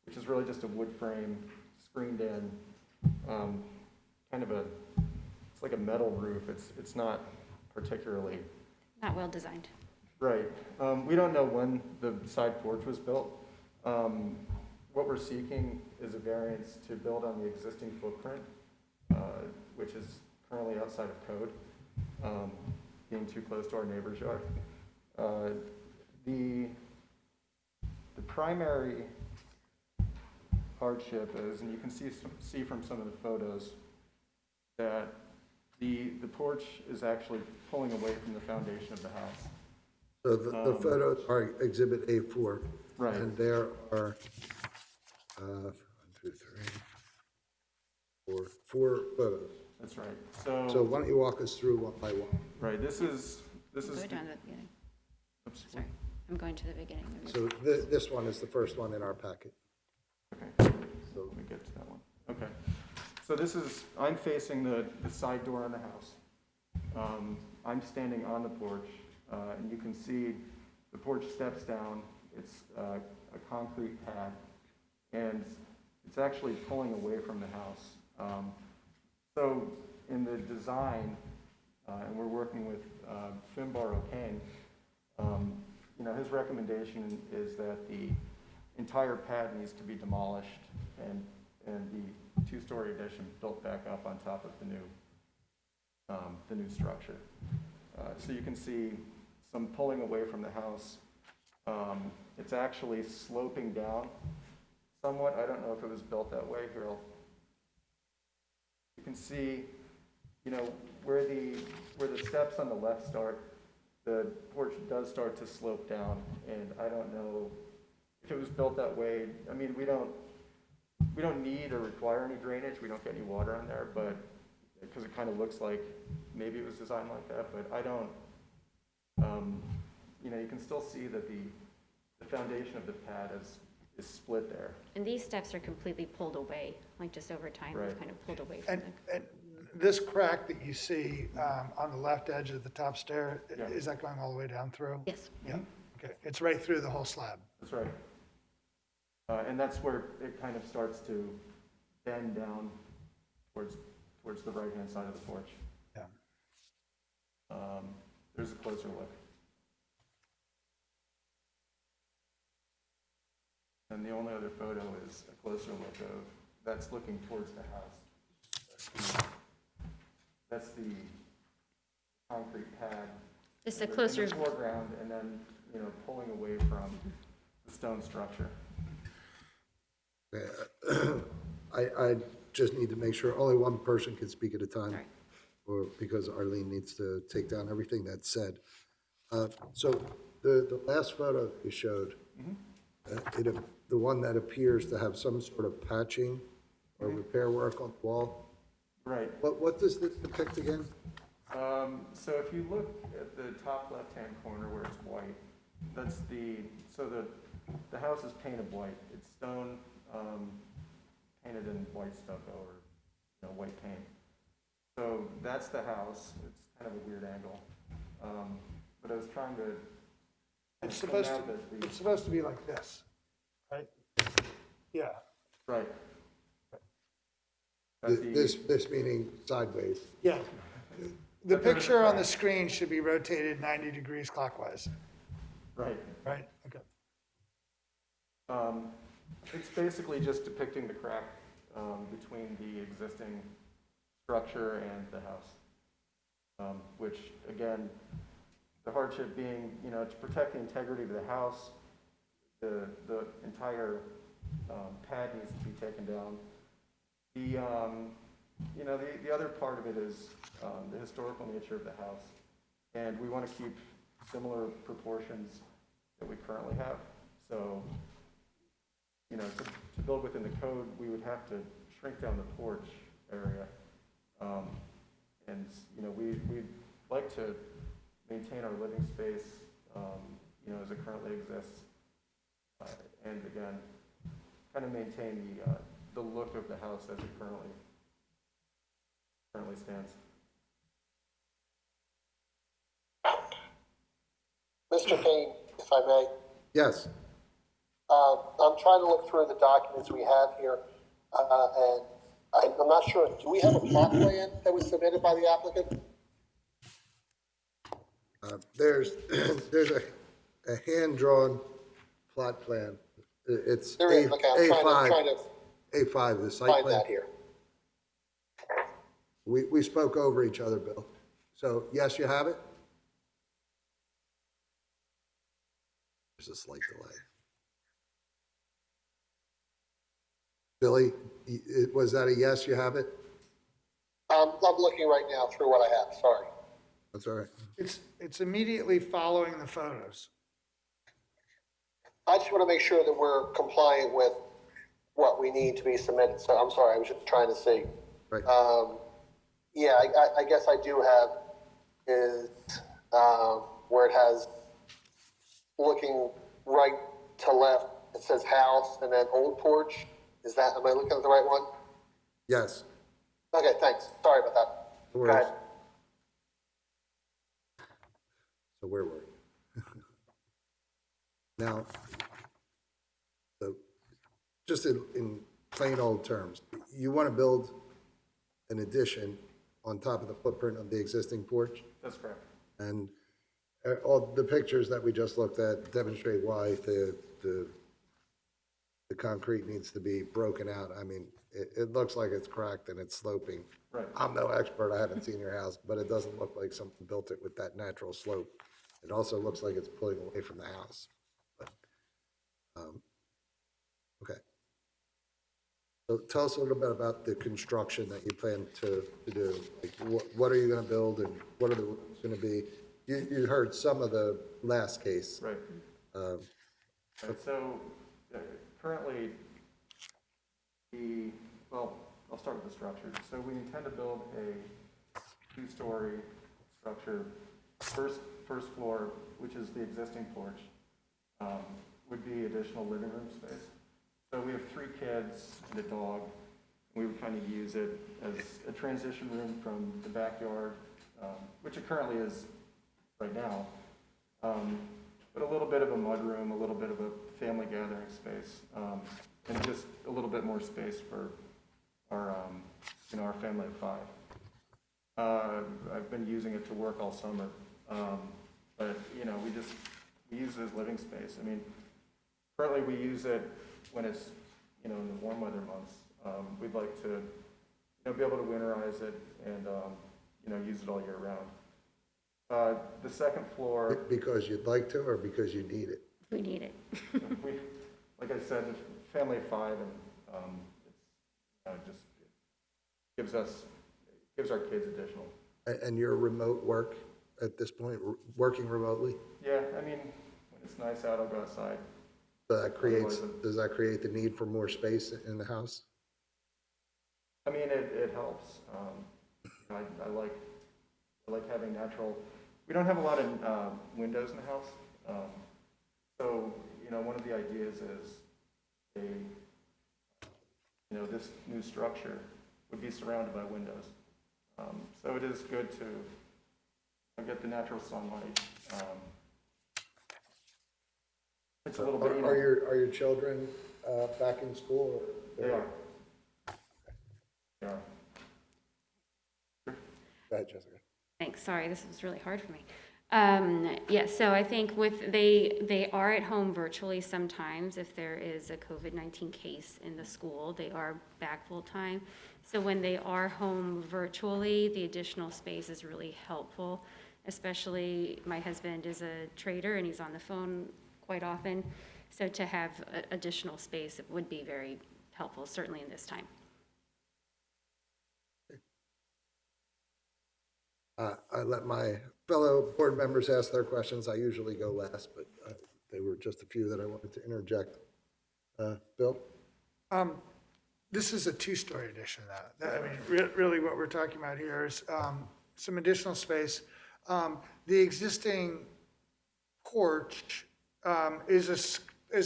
which is really just a wood frame screened in, kind of it's like a metal roof. It's not particularly Not well designed. right. We don't know when the side porch was built. What we're seeking is a variance to build on the existing footprint, which is currently outside of code, being too close to our neighbor's yard. The primary hardship is, and you can see from some of the photos, that the porch is actually pulling away from the foundation of the house. So the photos are Exhibit A4. Right. And there are, 4 photos. That's right. So why don't you walk us through one by one? Right, this is. Go down to the beginning. Oops. Sorry, I'm going to the beginning. So this one is the first one in our packet. Okay, so let me get to that one. Okay, so I'm facing the side door on the house. I'm standing on the porch, and you can see the porch steps down. It's a concrete pad, and it's actually pulling away from the house. So in the design, and we're working with Finbar O'Kane, his recommendation is that the entire pad needs to be demolished and the 2-story addition built back up on top of the new structure. So you can see some pulling away from the house. It's actually sloping down somewhat. I don't know if it was built that way. Here, you can see, you know, where the steps on the left start, the porch does start to slope down, and I don't know if it was built that way. I mean, we don't need or require any drainage. We don't get any water on there, but because it kind of looks like maybe it was designed like that, but I don't. You know, you can still see that the foundation of the pad is split there. And these steps are completely pulled away, like just over time, they've Right. kind of pulled away from And, the. and this crack that you see on the left edge of the top stair, Yeah. is that going all the way down through? Yes. Yeah, okay. It's right through the whole slab. That's right. And that's where it kind of starts to bend down towards the right-hand side of the porch. Yeah. There's a closer look. And the only other photo is a closer look of, that's looking towards the house. That's the concrete pad. Just a in the closer, foreground, and then, you know, pulling away from the stone structure. I just need to make sure only one person can speak at a time, Sorry. or because Arlene needs to take down everything that's said. So the last photo you showed, the one that appears to have some sort of patching or repair work on the wall, Right. what does this depict again? So if you look at the top left-hand corner where it's white, that's the house is painted white. It's stone, painted in white stucco or, you know, white paint. So that's the house. It's kind of a weird angle. But I was trying to. It's point supposed out to, that the- it's supposed to be like this, right? Yeah. Right. That's the- This meaning sideways. Yeah. The picture on the screen should be rotated 90 degrees clockwise, Right. right? Okay. It's basically just depicting the crack between the existing structure and the house. Which, again, the hardship being, you know, to protect the integrity of the house, the entire pad needs to be taken down. The, you know, the other part of it is the historical nature of the house. And we want to keep similar proportions that we currently have. So, you know, to build within the code, we would have to shrink down the porch area. And, you know, we'd like to maintain our living space, you know, as it currently exists. And again, kind of maintain the look of the house as it currently stands. Mr. Kane, if I may, Yes, I'm trying to look through the documents we have here, and I'm not sure, do we have a plot plan that was submitted by the applicant? there's a hand-drawn plot plan. It's There is, okay, I'm trying to A5, the site find plan. that here. We spoke over each other, Bill. So, yes, you have it? There's a slight delay. Billy, was that a yes, you have it? I'm looking right now through what I have, sorry. That's all right. It's immediately following the photos. I just want to make sure that we're compliant with what we need to be submitted, so I'm sorry, I was just trying to see. Right. Yeah, I guess I do have is where it has looking right to left, it says house and then old porch. Am I looking at the right one? Yes. Okay, thanks. Sorry about that. No Go worries. ahead. So where were we? Now, so just in plain old terms, you want to build an addition on top of the footprint of the existing porch? That's correct. And all the pictures that we just looked at demonstrate why the concrete needs to be broken out. I mean, it looks like it's cracked and it's sloping. Right. I'm no expert, I haven't seen your house, but it doesn't look like someone built it with that natural slope. It also looks like it's pulling away from the house. But, okay. So tell us a little bit about the construction that you plan to do. Like, what are you gonna build and what are the rooms gonna be? You heard some of the last case. Right. Right, so currently, well, I'll start with the structure. So we intend to build a two-story structure. First floor, which is the existing porch, would be additional living room space. So we have 3 kids and a dog. We would kind of use it as a transition room from the backyard, which it currently is right now. But a little bit of a mudroom, a little bit of a family gathering space, and just a little bit more space for our, our family of 5. I've been using it to work all summer, but we use it as living space. I mean, currently we use it when it's, in the warm weather months. We'd like to, be able to winterize it and, use it all year round. The second floor. Because you'd like to, or because you need it? We need it. Like I said, the family of 5, and it just gives our kids additional. And your remote work at this point, working remotely? Yeah, I mean, when it's nice out, I'll go outside. So does that create the need for more space in the house? I mean, it helps. I like having natural. We don't have a lot of windows in the house, so one of the ideas is this new structure would be surrounded by windows. So it is good to get the natural sunlight. It's a little bit. Are your children back in school? They are. They are. Go ahead, Jessica. Thanks, sorry, this was really hard for me. Yeah, so I think they are at home virtually sometimes. If there is a COVID-19 case in the school, they are back full-time. So when they are home virtually, the additional space is really helpful, especially my husband is a trader and he's on the phone quite often. So to have additional space, it would be very helpful, certainly in this time. I let my fellow board members ask their questions. I usually go last, but they were just a few that I wanted to interject. Bill? This is a 2-story addition of that. I mean, really what we're talking about here is some additional space. The existing porch is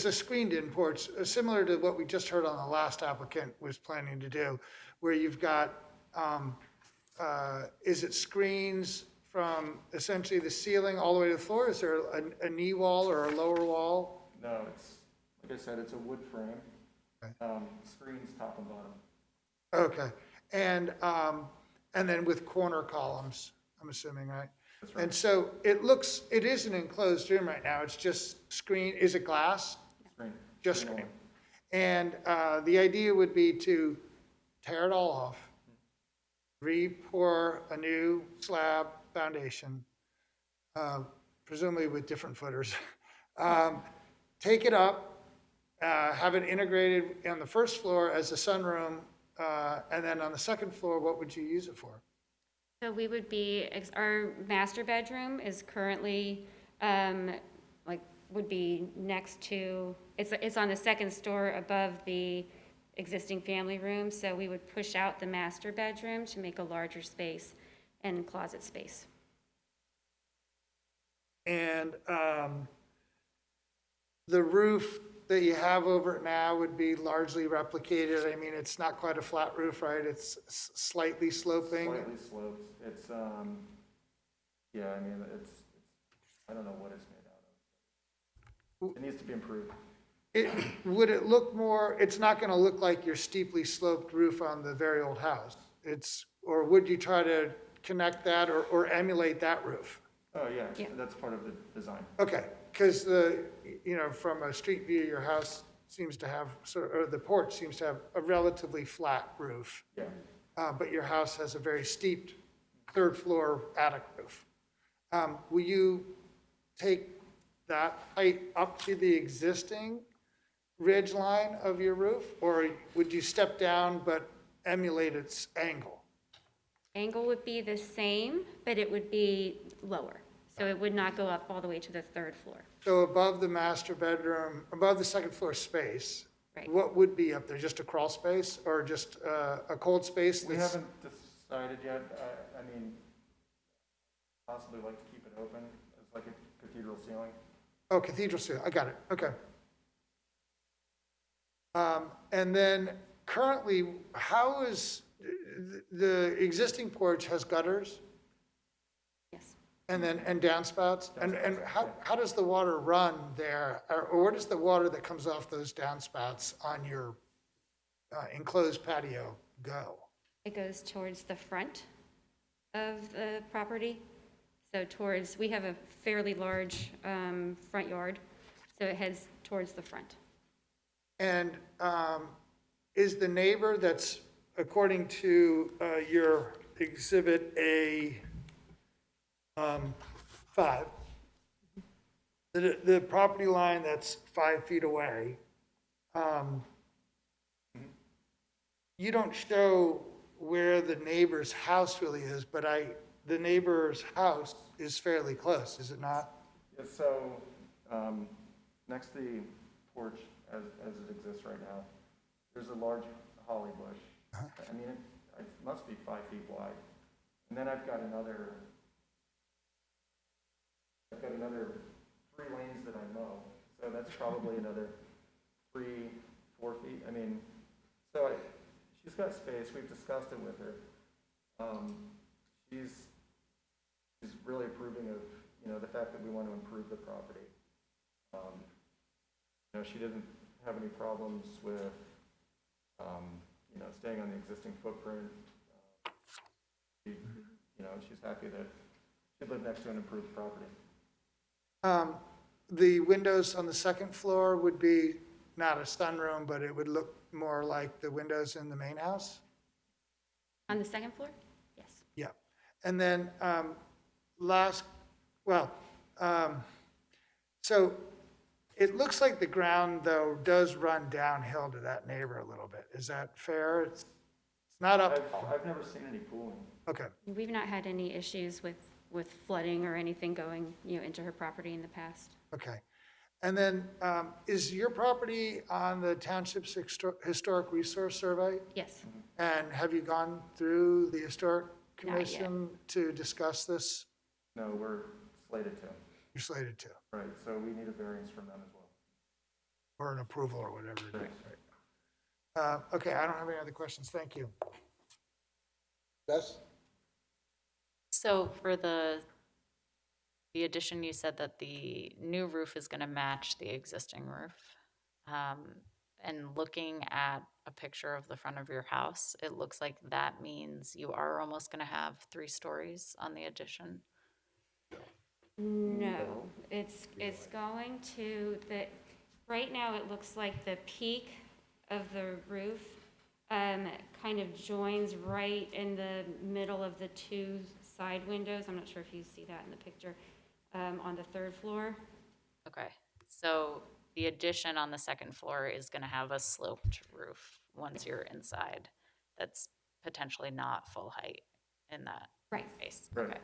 a screened-in porch, similar to what we just heard on the last applicant was planning to do, where you've got, is it screens from essentially the ceiling all the way to the floor? Is there a knee wall or a lower wall? No, it's, like I said, it's a wood frame. Screens top and bottom. Okay, and then with corner columns, I'm assuming, right? That's right. And so it is an enclosed room right now, it's just screen, is it glass? Screen. Just Screen screen. And the idea would be to tear it all off, re-pour a new slab foundation, presumably with different footers, take it up, have it integrated on the first floor as a sunroom, and then on the second floor, what would you use it for? So we would be, our master bedroom is currently, would be next to, it's on the second story above the existing family room, so we would push out the master bedroom to make a larger space and closet space. And the roof that you have over it now would be largely replicated. I mean, it's not quite a flat roof, right? It's slightly sloping. Slightly sloped. It's, yeah, I mean, I don't know what it's made out of. It needs to be improved. Would it look more, it's not going to look like your steeply sloped roof on the very old house. Or would you try to connect that or emulate that roof? Oh, yeah, Yeah. that's part of the design. Okay, because from a street view, your house seems to have, or the porch seems to have a relatively flat roof. Yeah. But your house has a very steep third floor attic roof. Will you take that height up to the existing ridge line of your roof? Or would you step down but emulate its angle? Angle would be the same, but it would be lower. So it would not go up all the way to the third floor. So above the master bedroom, above the second floor space, Right. what would be up there? Just a crawl space or just a cold space? We that's- haven't decided yet. I mean, possibly like to keep it open as like a cathedral ceiling. Oh, cathedral ceiling, I got it, okay. And then currently, how is, the existing porch has gutters Yes. and downspouts? And how does the water run there? Or where does the water that comes off those downspouts on your enclosed patio go? It goes towards the front of the property. So towards, we have a fairly large front yard, so it heads towards the front. And is the neighbor that's, according to your exhibit A5, the property line that's 5 feet away, you don't show where the neighbor's house really is, but the neighbor's house is fairly close, is it not? Yeah, so, next to the porch, as it exists right now, there's a large holly bush. I mean, it must be 5 feet wide. And then I've got another 3 lanes that I mow, so that's probably another 3, 4 feet. I mean, so she's got space, we've discussed it with her. She's really approving of, the fact that we want to improve the property. She didn't have any problems with, staying on the existing footprint. She's happy that she lived next to an improved property. The windows on the second floor would be not a sunroom, but it would look more like the windows in the main house? On the second floor? Yes. Yeah. And then so it looks like the ground, though, does run downhill to that neighbor a little bit. Is that fair? It's not up. I've never seen any pooling. Okay. We've not had any issues with flooding or anything going, into her property in the past. Okay. And then is your property on the township's historic resource survey? Yes. And have you gone through the historic Not yet. commission to discuss this? No, we're slated to. You're slated to, Right, so we need a variance from them as well. or an approval or whatever it is. Right. Okay, I don't have any other questions. Thank you. Jess? So for the addition, you said that the new roof is going to match the existing roof. And looking at a picture of the front of your house, it looks like that means you are almost going to have 3 stories on the addition. No, it's going to, right now it looks like the peak of the roof kind of joins right in the middle of the 2 side windows. I'm not sure if you see that in the picture, on the 3rd floor. Okay, so the addition on the 2nd floor is going to have a sloped roof once you're inside. That's potentially not full height in that Right. space. Right. Okay.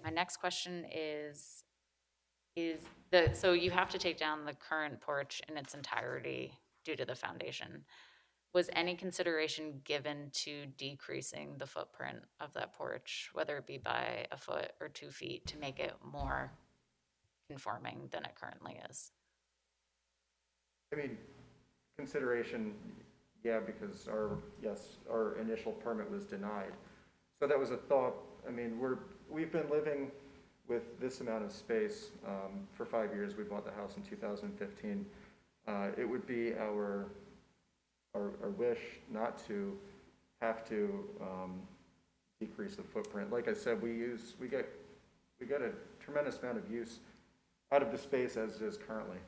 My next question is so you have to take down the current porch in its entirety due to the foundation. Was any consideration given to decreasing the footprint of that porch, whether it be by a foot or 2 feet, to make it more conforming than it currently is? I mean, consideration, yeah, because our initial permit was denied. So that was a thought. I mean, we've been living with this amount of space for 5 years. We bought the house in 2015. It would be our wish not to have to decrease the footprint. Like I said, we get a tremendous amount of use out of the space as it is currently.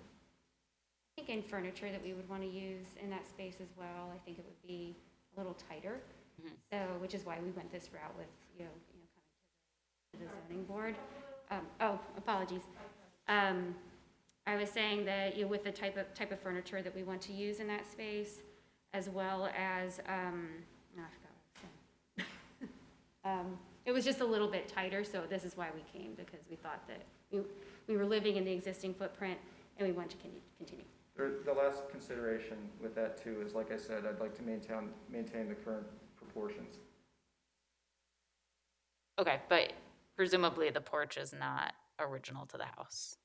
think in furniture that we would want to use in that space as well. I think it would be a little tighter. So, which is why we went this route with, coming to the zoning board. Apologies. I was saying that, with the type of furniture that we want to use in that space, as well as, I forgot what I was saying. It was just a little bit tighter, so this is why we came, because we thought that we were living in the existing footprint and we want to continue. The last consideration with that too is, like I said, I'd like to maintain the current proportions. Okay, but presumably the porch is not original to the house.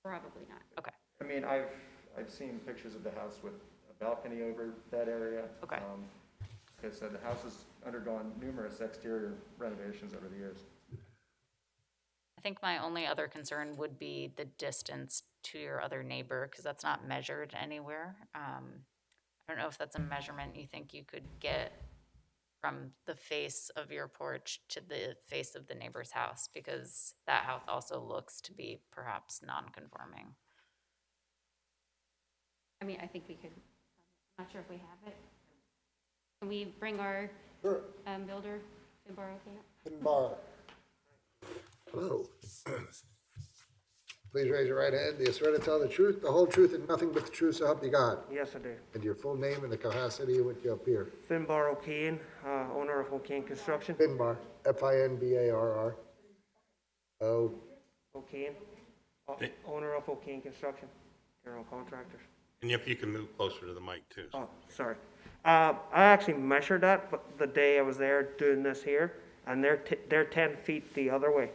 Probably not. Okay. I mean, I've seen pictures of the house with a balcony over that area. Okay. Like I said, the house has undergone numerous exterior renovations over the years. I think my only other concern would be the distance to your other neighbor, because that's not measured anywhere. I don't know if that's a measurement you think you could get from the face of your porch to the face of the neighbor's house, because that house also looks to be perhaps non-conforming. I mean, I think we could, I'm not sure if we have it. Can we bring our Sure. builder, Finbar, Finbar. Hello. Please raise your right hand. Do you swear to tell the truth, the whole truth, and nothing but the truth, so help you God? Yes, I do. And your full name and the capacity in which you appear. Finbar O'Kane, owner of O'Kane Construction. Finbar, Finbarr. Oh, O'Kane, owner of O'Kane Construction, general contractors. And if you can move closer to the mic too. Oh, sorry. I actually measured that but the day I was there doing this here, and they're 10 feet the other way.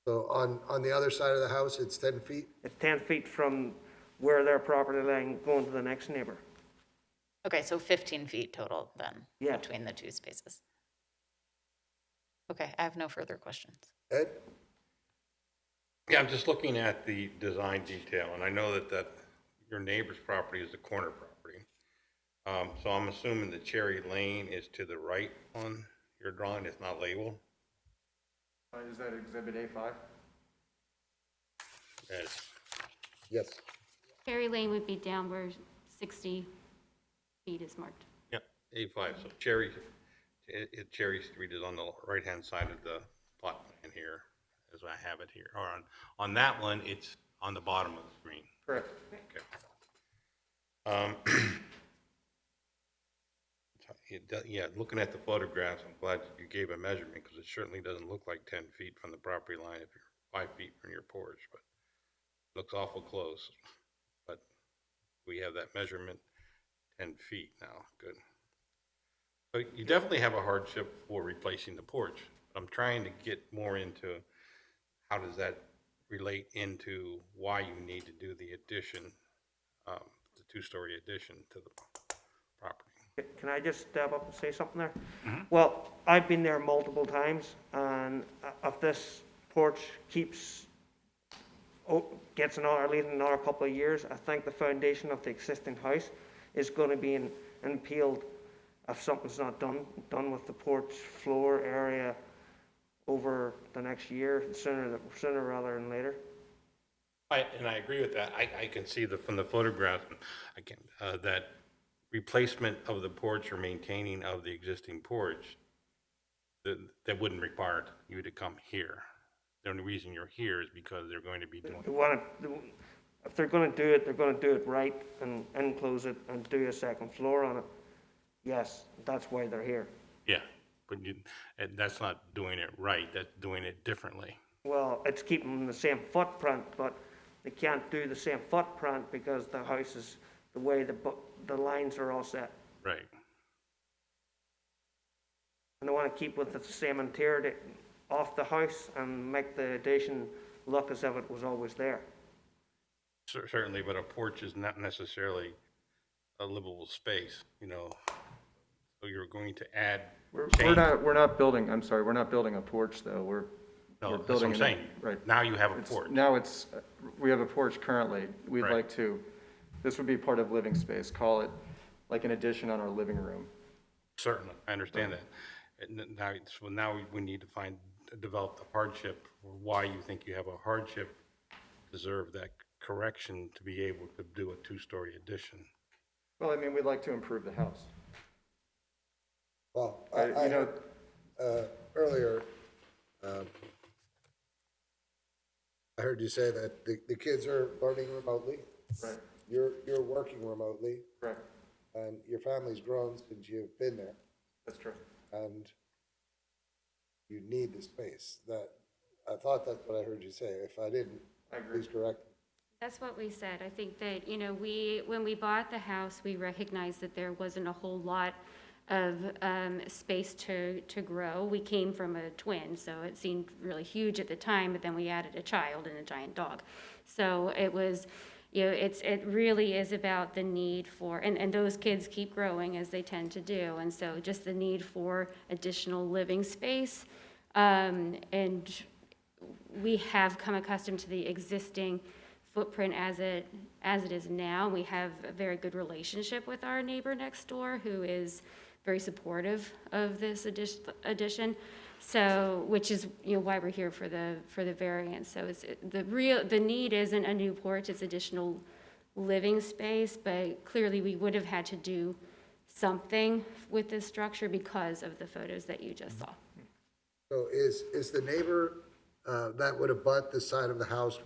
so on the other side of the house, it's 10 feet? It's 10 feet from where their property line going to the next neighbor. Okay, so 15 feet total then, Yeah. between the two spaces. Okay, I have no further questions. Ed? Yeah, I'm just looking at the design detail, and I know that your neighbor's property is the corner property. So I'm assuming the Cherry Lane is to the right on your drawing, it's not labeled? Is that Exhibit A5? Yes. Yes. Cherry Lane would be down where 60 feet is marked. Yep, A5, so Cherry Street is on the right-hand side of the plot plan here, as I have it here. Or on that one, it's on the bottom of the screen. Correct. Okay. Yeah, looking at the photographs, I'm glad that you gave a measurement, because it certainly doesn't look like 10 feet from the property line if you're 5 feet from your porch, but it looks awful close. But we have that measurement 10 feet now, good. But you definitely have a hardship for replacing the porch. I'm trying to get more into how does that relate into why you need to do the addition, the two-story addition to the property. Can I just step up and say something there? Mm-hmm. Well, I've been there multiple times, and if this porch gets at least another couple of years, I think the foundation of the existing house is going to be impaled if something's not done with the porch floor area over the next year, sooner rather than later. And I agree with that. I can see from the photograph, that replacement of the porch or maintaining of the existing porch, that wouldn't require you to come here. The only reason you're here is because they're going to be doing. If they're going to do it, they're going to do it right and enclose it and do a second floor on it. Yes, that's why they're here. Yeah, but that's not doing it right. That's doing it differently. Well, it's keeping the same footprint, but they can't do the same footprint because the house is the way the lines are all set. Right. And they want to keep with the same interior off the house and make the addition look as if it was always there. Certainly, but a porch is not necessarily a livable space, So you're going to add. We're not building, I'm sorry, we're not building a porch though. We're That's what building I'm saying. right. Now you have a porch. We have a porch currently. We'd Right. like to, this would be part of living space, call it like an addition on our living room. Certainly, I understand that. And now we need to develop the hardship, or why you think you have a hardship, deserve that correction to be able to do a two-story addition. Well, I mean, we'd like to improve the house. Well, You I know- heard, earlier, I heard you say that the kids are learning remotely. Right, You're working remotely, correct, and your family's grown since you've been there, that's true. and you need the space. I thought that's what I heard you say. If I didn't, I agree. please correct me. That's what we said. I think that, when we bought the house, we recognized that there wasn't a whole lot of space to grow. We came from a twin, so it seemed really huge at the time, but then we added a child and a giant dog. So it was, it really is about the need for, and those kids keep growing as they tend to do, and so just the need for additional living space. And we have come accustomed to the existing footprint as it is now. We have a very good relationship with our neighbor next door, who is very supportive of this addition. So, which is why we're here for the variance. So the need isn't a new porch; it's additional living space. But clearly, we would have had to do something with this structure because of the photos that you just saw. So is the neighbor that would abut the side of the house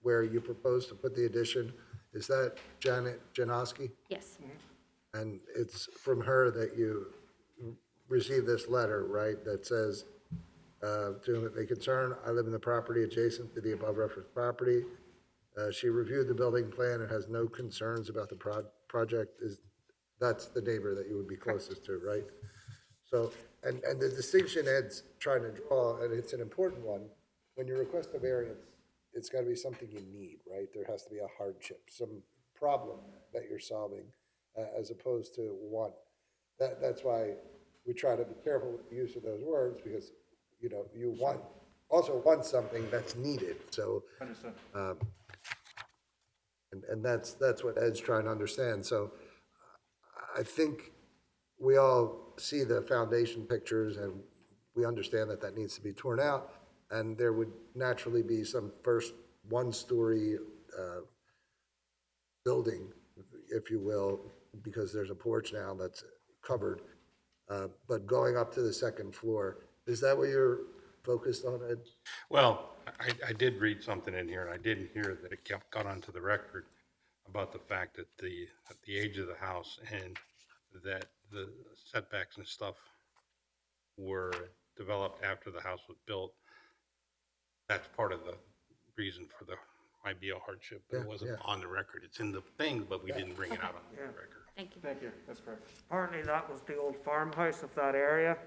where you propose to put the addition, is that Janet Janoski? Yes. And it's from her that you received this letter, right, that says, to whom it may concern, I live in the property adjacent to the above referenced property. She reviewed the building plan and has no concerns about the project. That's the neighbor that you would be closest to, right? So, and the distinction Ed's trying to draw, and it's an important one, when you request a variance, it's got to be something you need, right? There has to be a hardship, some problem that you're solving, as opposed to want. That's why we try to be careful with the use of those words, because, you also want something that's needed, so. Understood. And that's what Ed's trying to understand. So I think we all see the foundation pictures, and we understand that needs to be torn out, and there would naturally be some first one-story building, if you will, because there's a porch now that's covered. But going up to the second floor, is that what you're focused on, Ed? Well, I did read something in here, and I didn't hear that it got onto the record about the fact that the age of the house and that the setbacks and stuff were developed after the house was built. That's part of the reason for might be a hardship, but it wasn't on the record. It's in the thing, but we didn't bring it out on the record. Thank you. Thank you, that's correct. Apparently that was the old farmhouse of that area.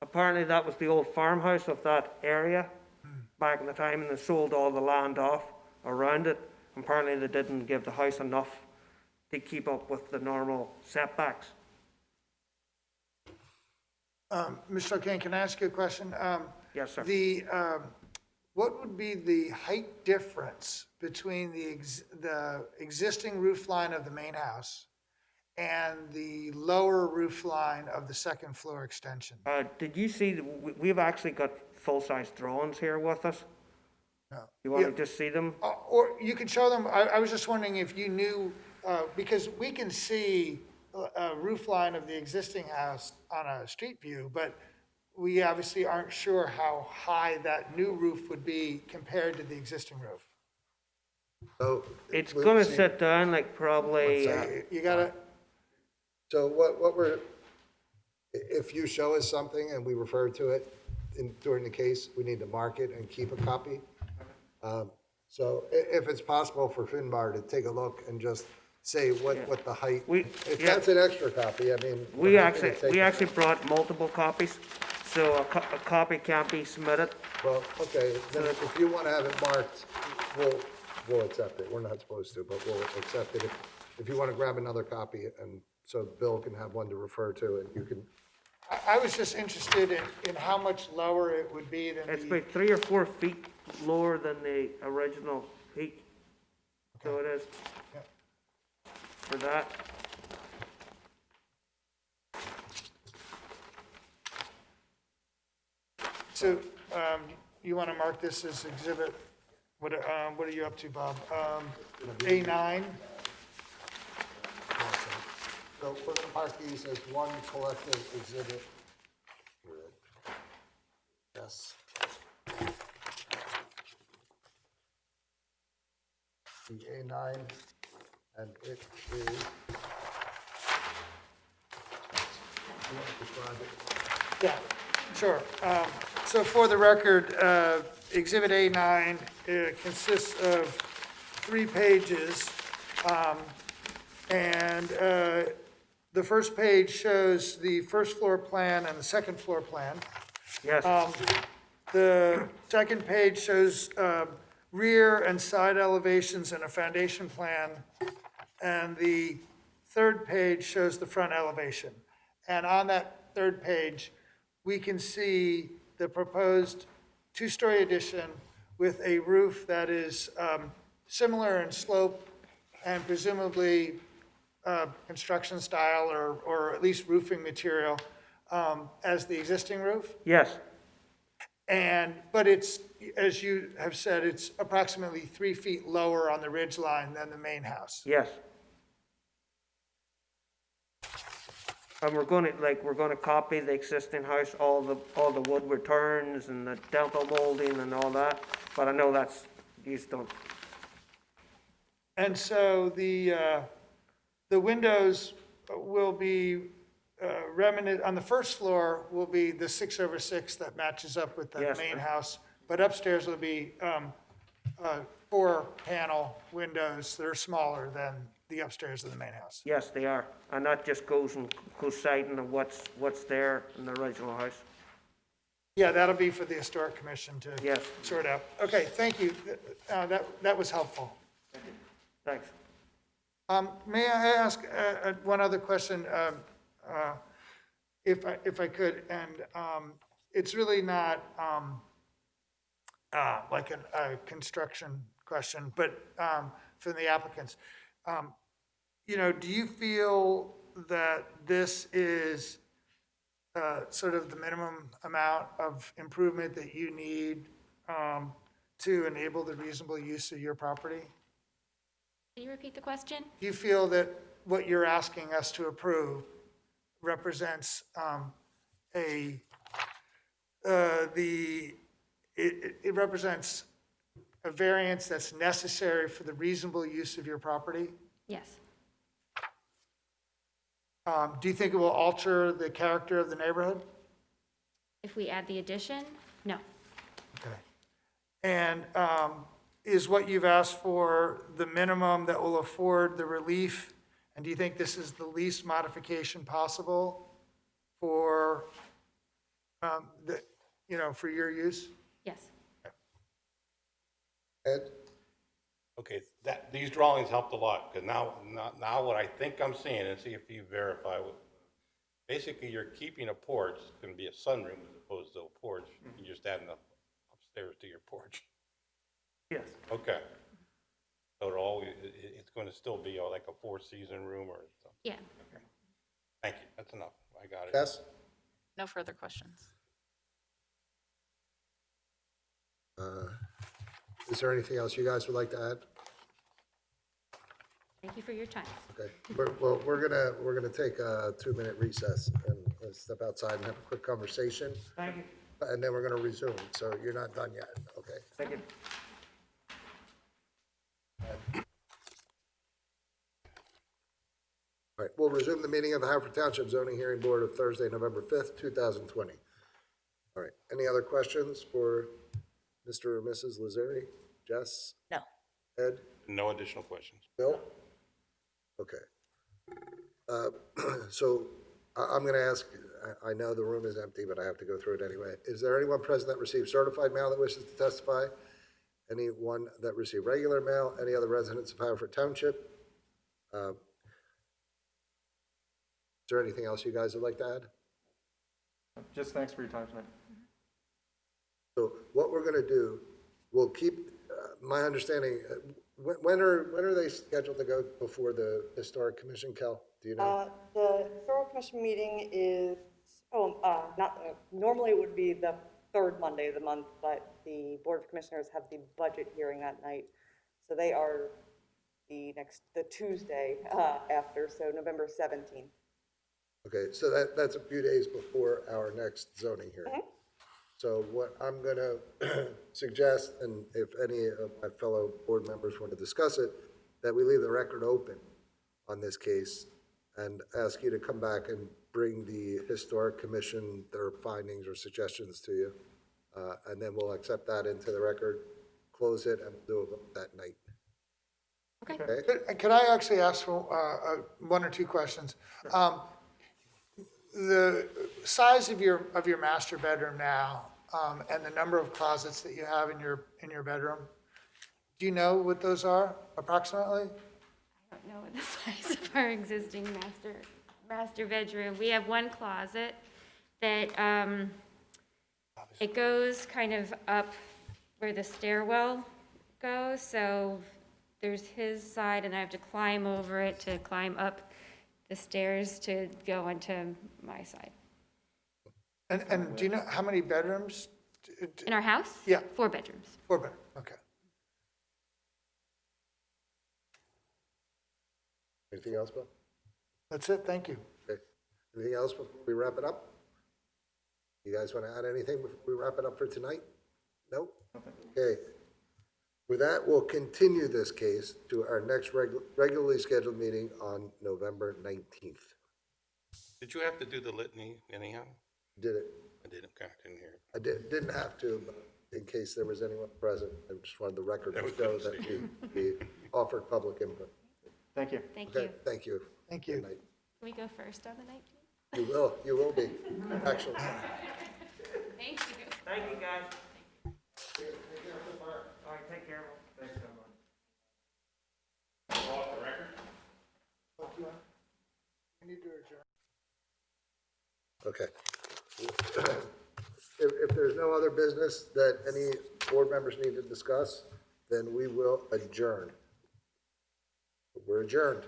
Apparently that was the old farmhouse of that area back in the time, and they sold all the land off around it. Apparently they didn't give the house enough to keep up with the normal setbacks. Mr. O'Kane, can I ask you a question? Yes, sir. What would be the height difference between the existing roof line of the main house and the lower roof line of the second floor extension? Did you see, we've actually got full-size drawings here with us. No. You want to just see them? Or you could show them, I was just wondering if you knew, because we can see a roof line of the existing house on a street view, but we obviously aren't sure how high that new roof would be compared to the existing roof. So It's gonna sit down like probably, So you gotta, So if you show us something and we refer to it during the case, we need to mark it and keep a copy. So if it's possible for Finbar to take a look and just say what the height, if that's an extra copy, I mean. we we're happy to take actually it. brought multiple copies, so a copy can't be submitted. Well, okay, then if you want to have it marked, we'll accept it. We're not supposed to, but we'll accept it. If you want to grab another copy, and so Bill can have one to refer to, and you can. I was just interested in how much lower it would be than It's the, about 3 or 4 feet lower than the original peak. So it is. Yeah. For that. so you want to mark this as exhibit what are you up to, Bob? A9? So we're gonna mark these as one collective exhibit. Yes. The A9, and it is. You want to describe it? Yeah, sure. So for the record, Exhibit A9 consists of 3 pages. And the first page shows the first floor plan and the second floor plan. Yes. The second page shows rear and side elevations and a foundation plan. And the third page shows the front elevation. And on that third page, we can see the proposed 2-story addition with a roof that is similar in slope and presumably construction style or at least roofing material as the existing roof. Yes. But it's, as you have said, it's approximately 3 feet lower on the ridge line than the main house. Yes. And we're gonna copy the existing house, all the wood returns and the dental molding and all that, but I know that's, these don't. And so the windows will be remnant, on the first floor will be the 6/6 that matches up with the Yes. main house. But upstairs will be 4-panel windows that are smaller than the upstairs of the main house. Yes, they are, and that just goes and coinciding of what's there in the original house. Yeah, that'll be for the Historic Commission to Yes. sort out. Okay, thank you. That was helpful. Thanks. May I ask one other question, if I could? And it's really not like a construction question, but from the applicants. Do you feel that this is sort of the minimum amount of improvement that you need to enable the reasonable use of your property? Can you repeat the question? Do you feel that what you're asking us to approve represents it represents a variance that's necessary for the reasonable use of your property? Yes. Do you think it will alter the character of the neighborhood? If we add the addition, no. Okay. And is what you've asked for the minimum that will afford the relief? And do you think this is the least modification possible for, for your use? Yes. Ed? Okay, these drawings helped a lot, because now what I think I'm seeing, and see if you verify, basically you're keeping a porch, it's gonna be a sunroom as opposed to a porch, you're just adding upstairs to your porch. Yes. Okay. So it's gonna still be like a 4-season room or something? Yeah. Okay. Thank you, that's enough, I got it. Yes? No further questions. Is there anything else you guys would like to add? Thank you for your time. Okay, we're gonna take a 2-minute recess and step outside and have a quick conversation, Thank you. and then we're gonna resume, so you're not done yet, okay? Thank you. All right, we'll resume the meeting of the Haverford Township Zoning Hearing Board of Thursday, November 5th, 2020. All right, any other questions for Mr. or Mrs. Lazari? Jess? No. Ed? No additional questions. Bill? Okay. So I'm going to ask, I know the room is empty, but I have to go through it anyway. Is there anyone present that received certified mail that wishes to testify? Anyone that received regular mail? Any other residents of Haverford Township? Is there anything else you guys would like to add? Just thanks for your time tonight. So what we're going to do, we'll keep, my understanding, when are they scheduled to go before the Historic Commission, Kel? Do you know? The Historical Commission meeting is, normally it would be the third Monday of the month, but the Board of Commissioners have the budget hearing that night. So they are the Tuesday after, so November 17th. Okay, so that's a few days before our next zoning hearing. So what I'm gonna suggest, and if any of my fellow board members want to discuss it, that we leave the record open on this case and ask you to come back and bring the historic commission, their findings or suggestions to you. And then we'll accept that into the record, close it, and do it that night. Okay? Could I actually ask for one or two questions? The size of your master bedroom now, and the number of closets that you have in your bedroom, do you know what those are approximately? I don't know what the size of our existing master bedroom. We have one closet that, it goes kind of up where the stairwell goes, so there's his side, and I have to climb over it to climb up the stairs to go into my side. And do you know how many bedrooms? In our house? Yeah. 4 bedrooms. 4 bedrooms, okay. Anything else, Bill? That's it, thank you. Okay. Anything else before we wrap it up? You guys want to add anything before we wrap it up for tonight? No? Okay. With that, we'll continue this case to our next regularly scheduled meeting on November 19th. Did you have to do the litany anyhow? Did it? I didn't, okay, I didn't hear it. I didn't have to, but in case there was anyone present, I just wanted the record to show that we offered public input. Thank you. Thank Okay, you. thank you. Thank you. Good night. Can we go first on the 19th? You will be, actually. Thank you. Thank you, guys. All right, take care. Thanks so much. Off the record? We need to adjourn. Okay. If there's no other business that any board members need to discuss, then we will adjourn. We're adjourned.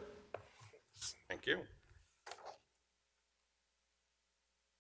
Thank you.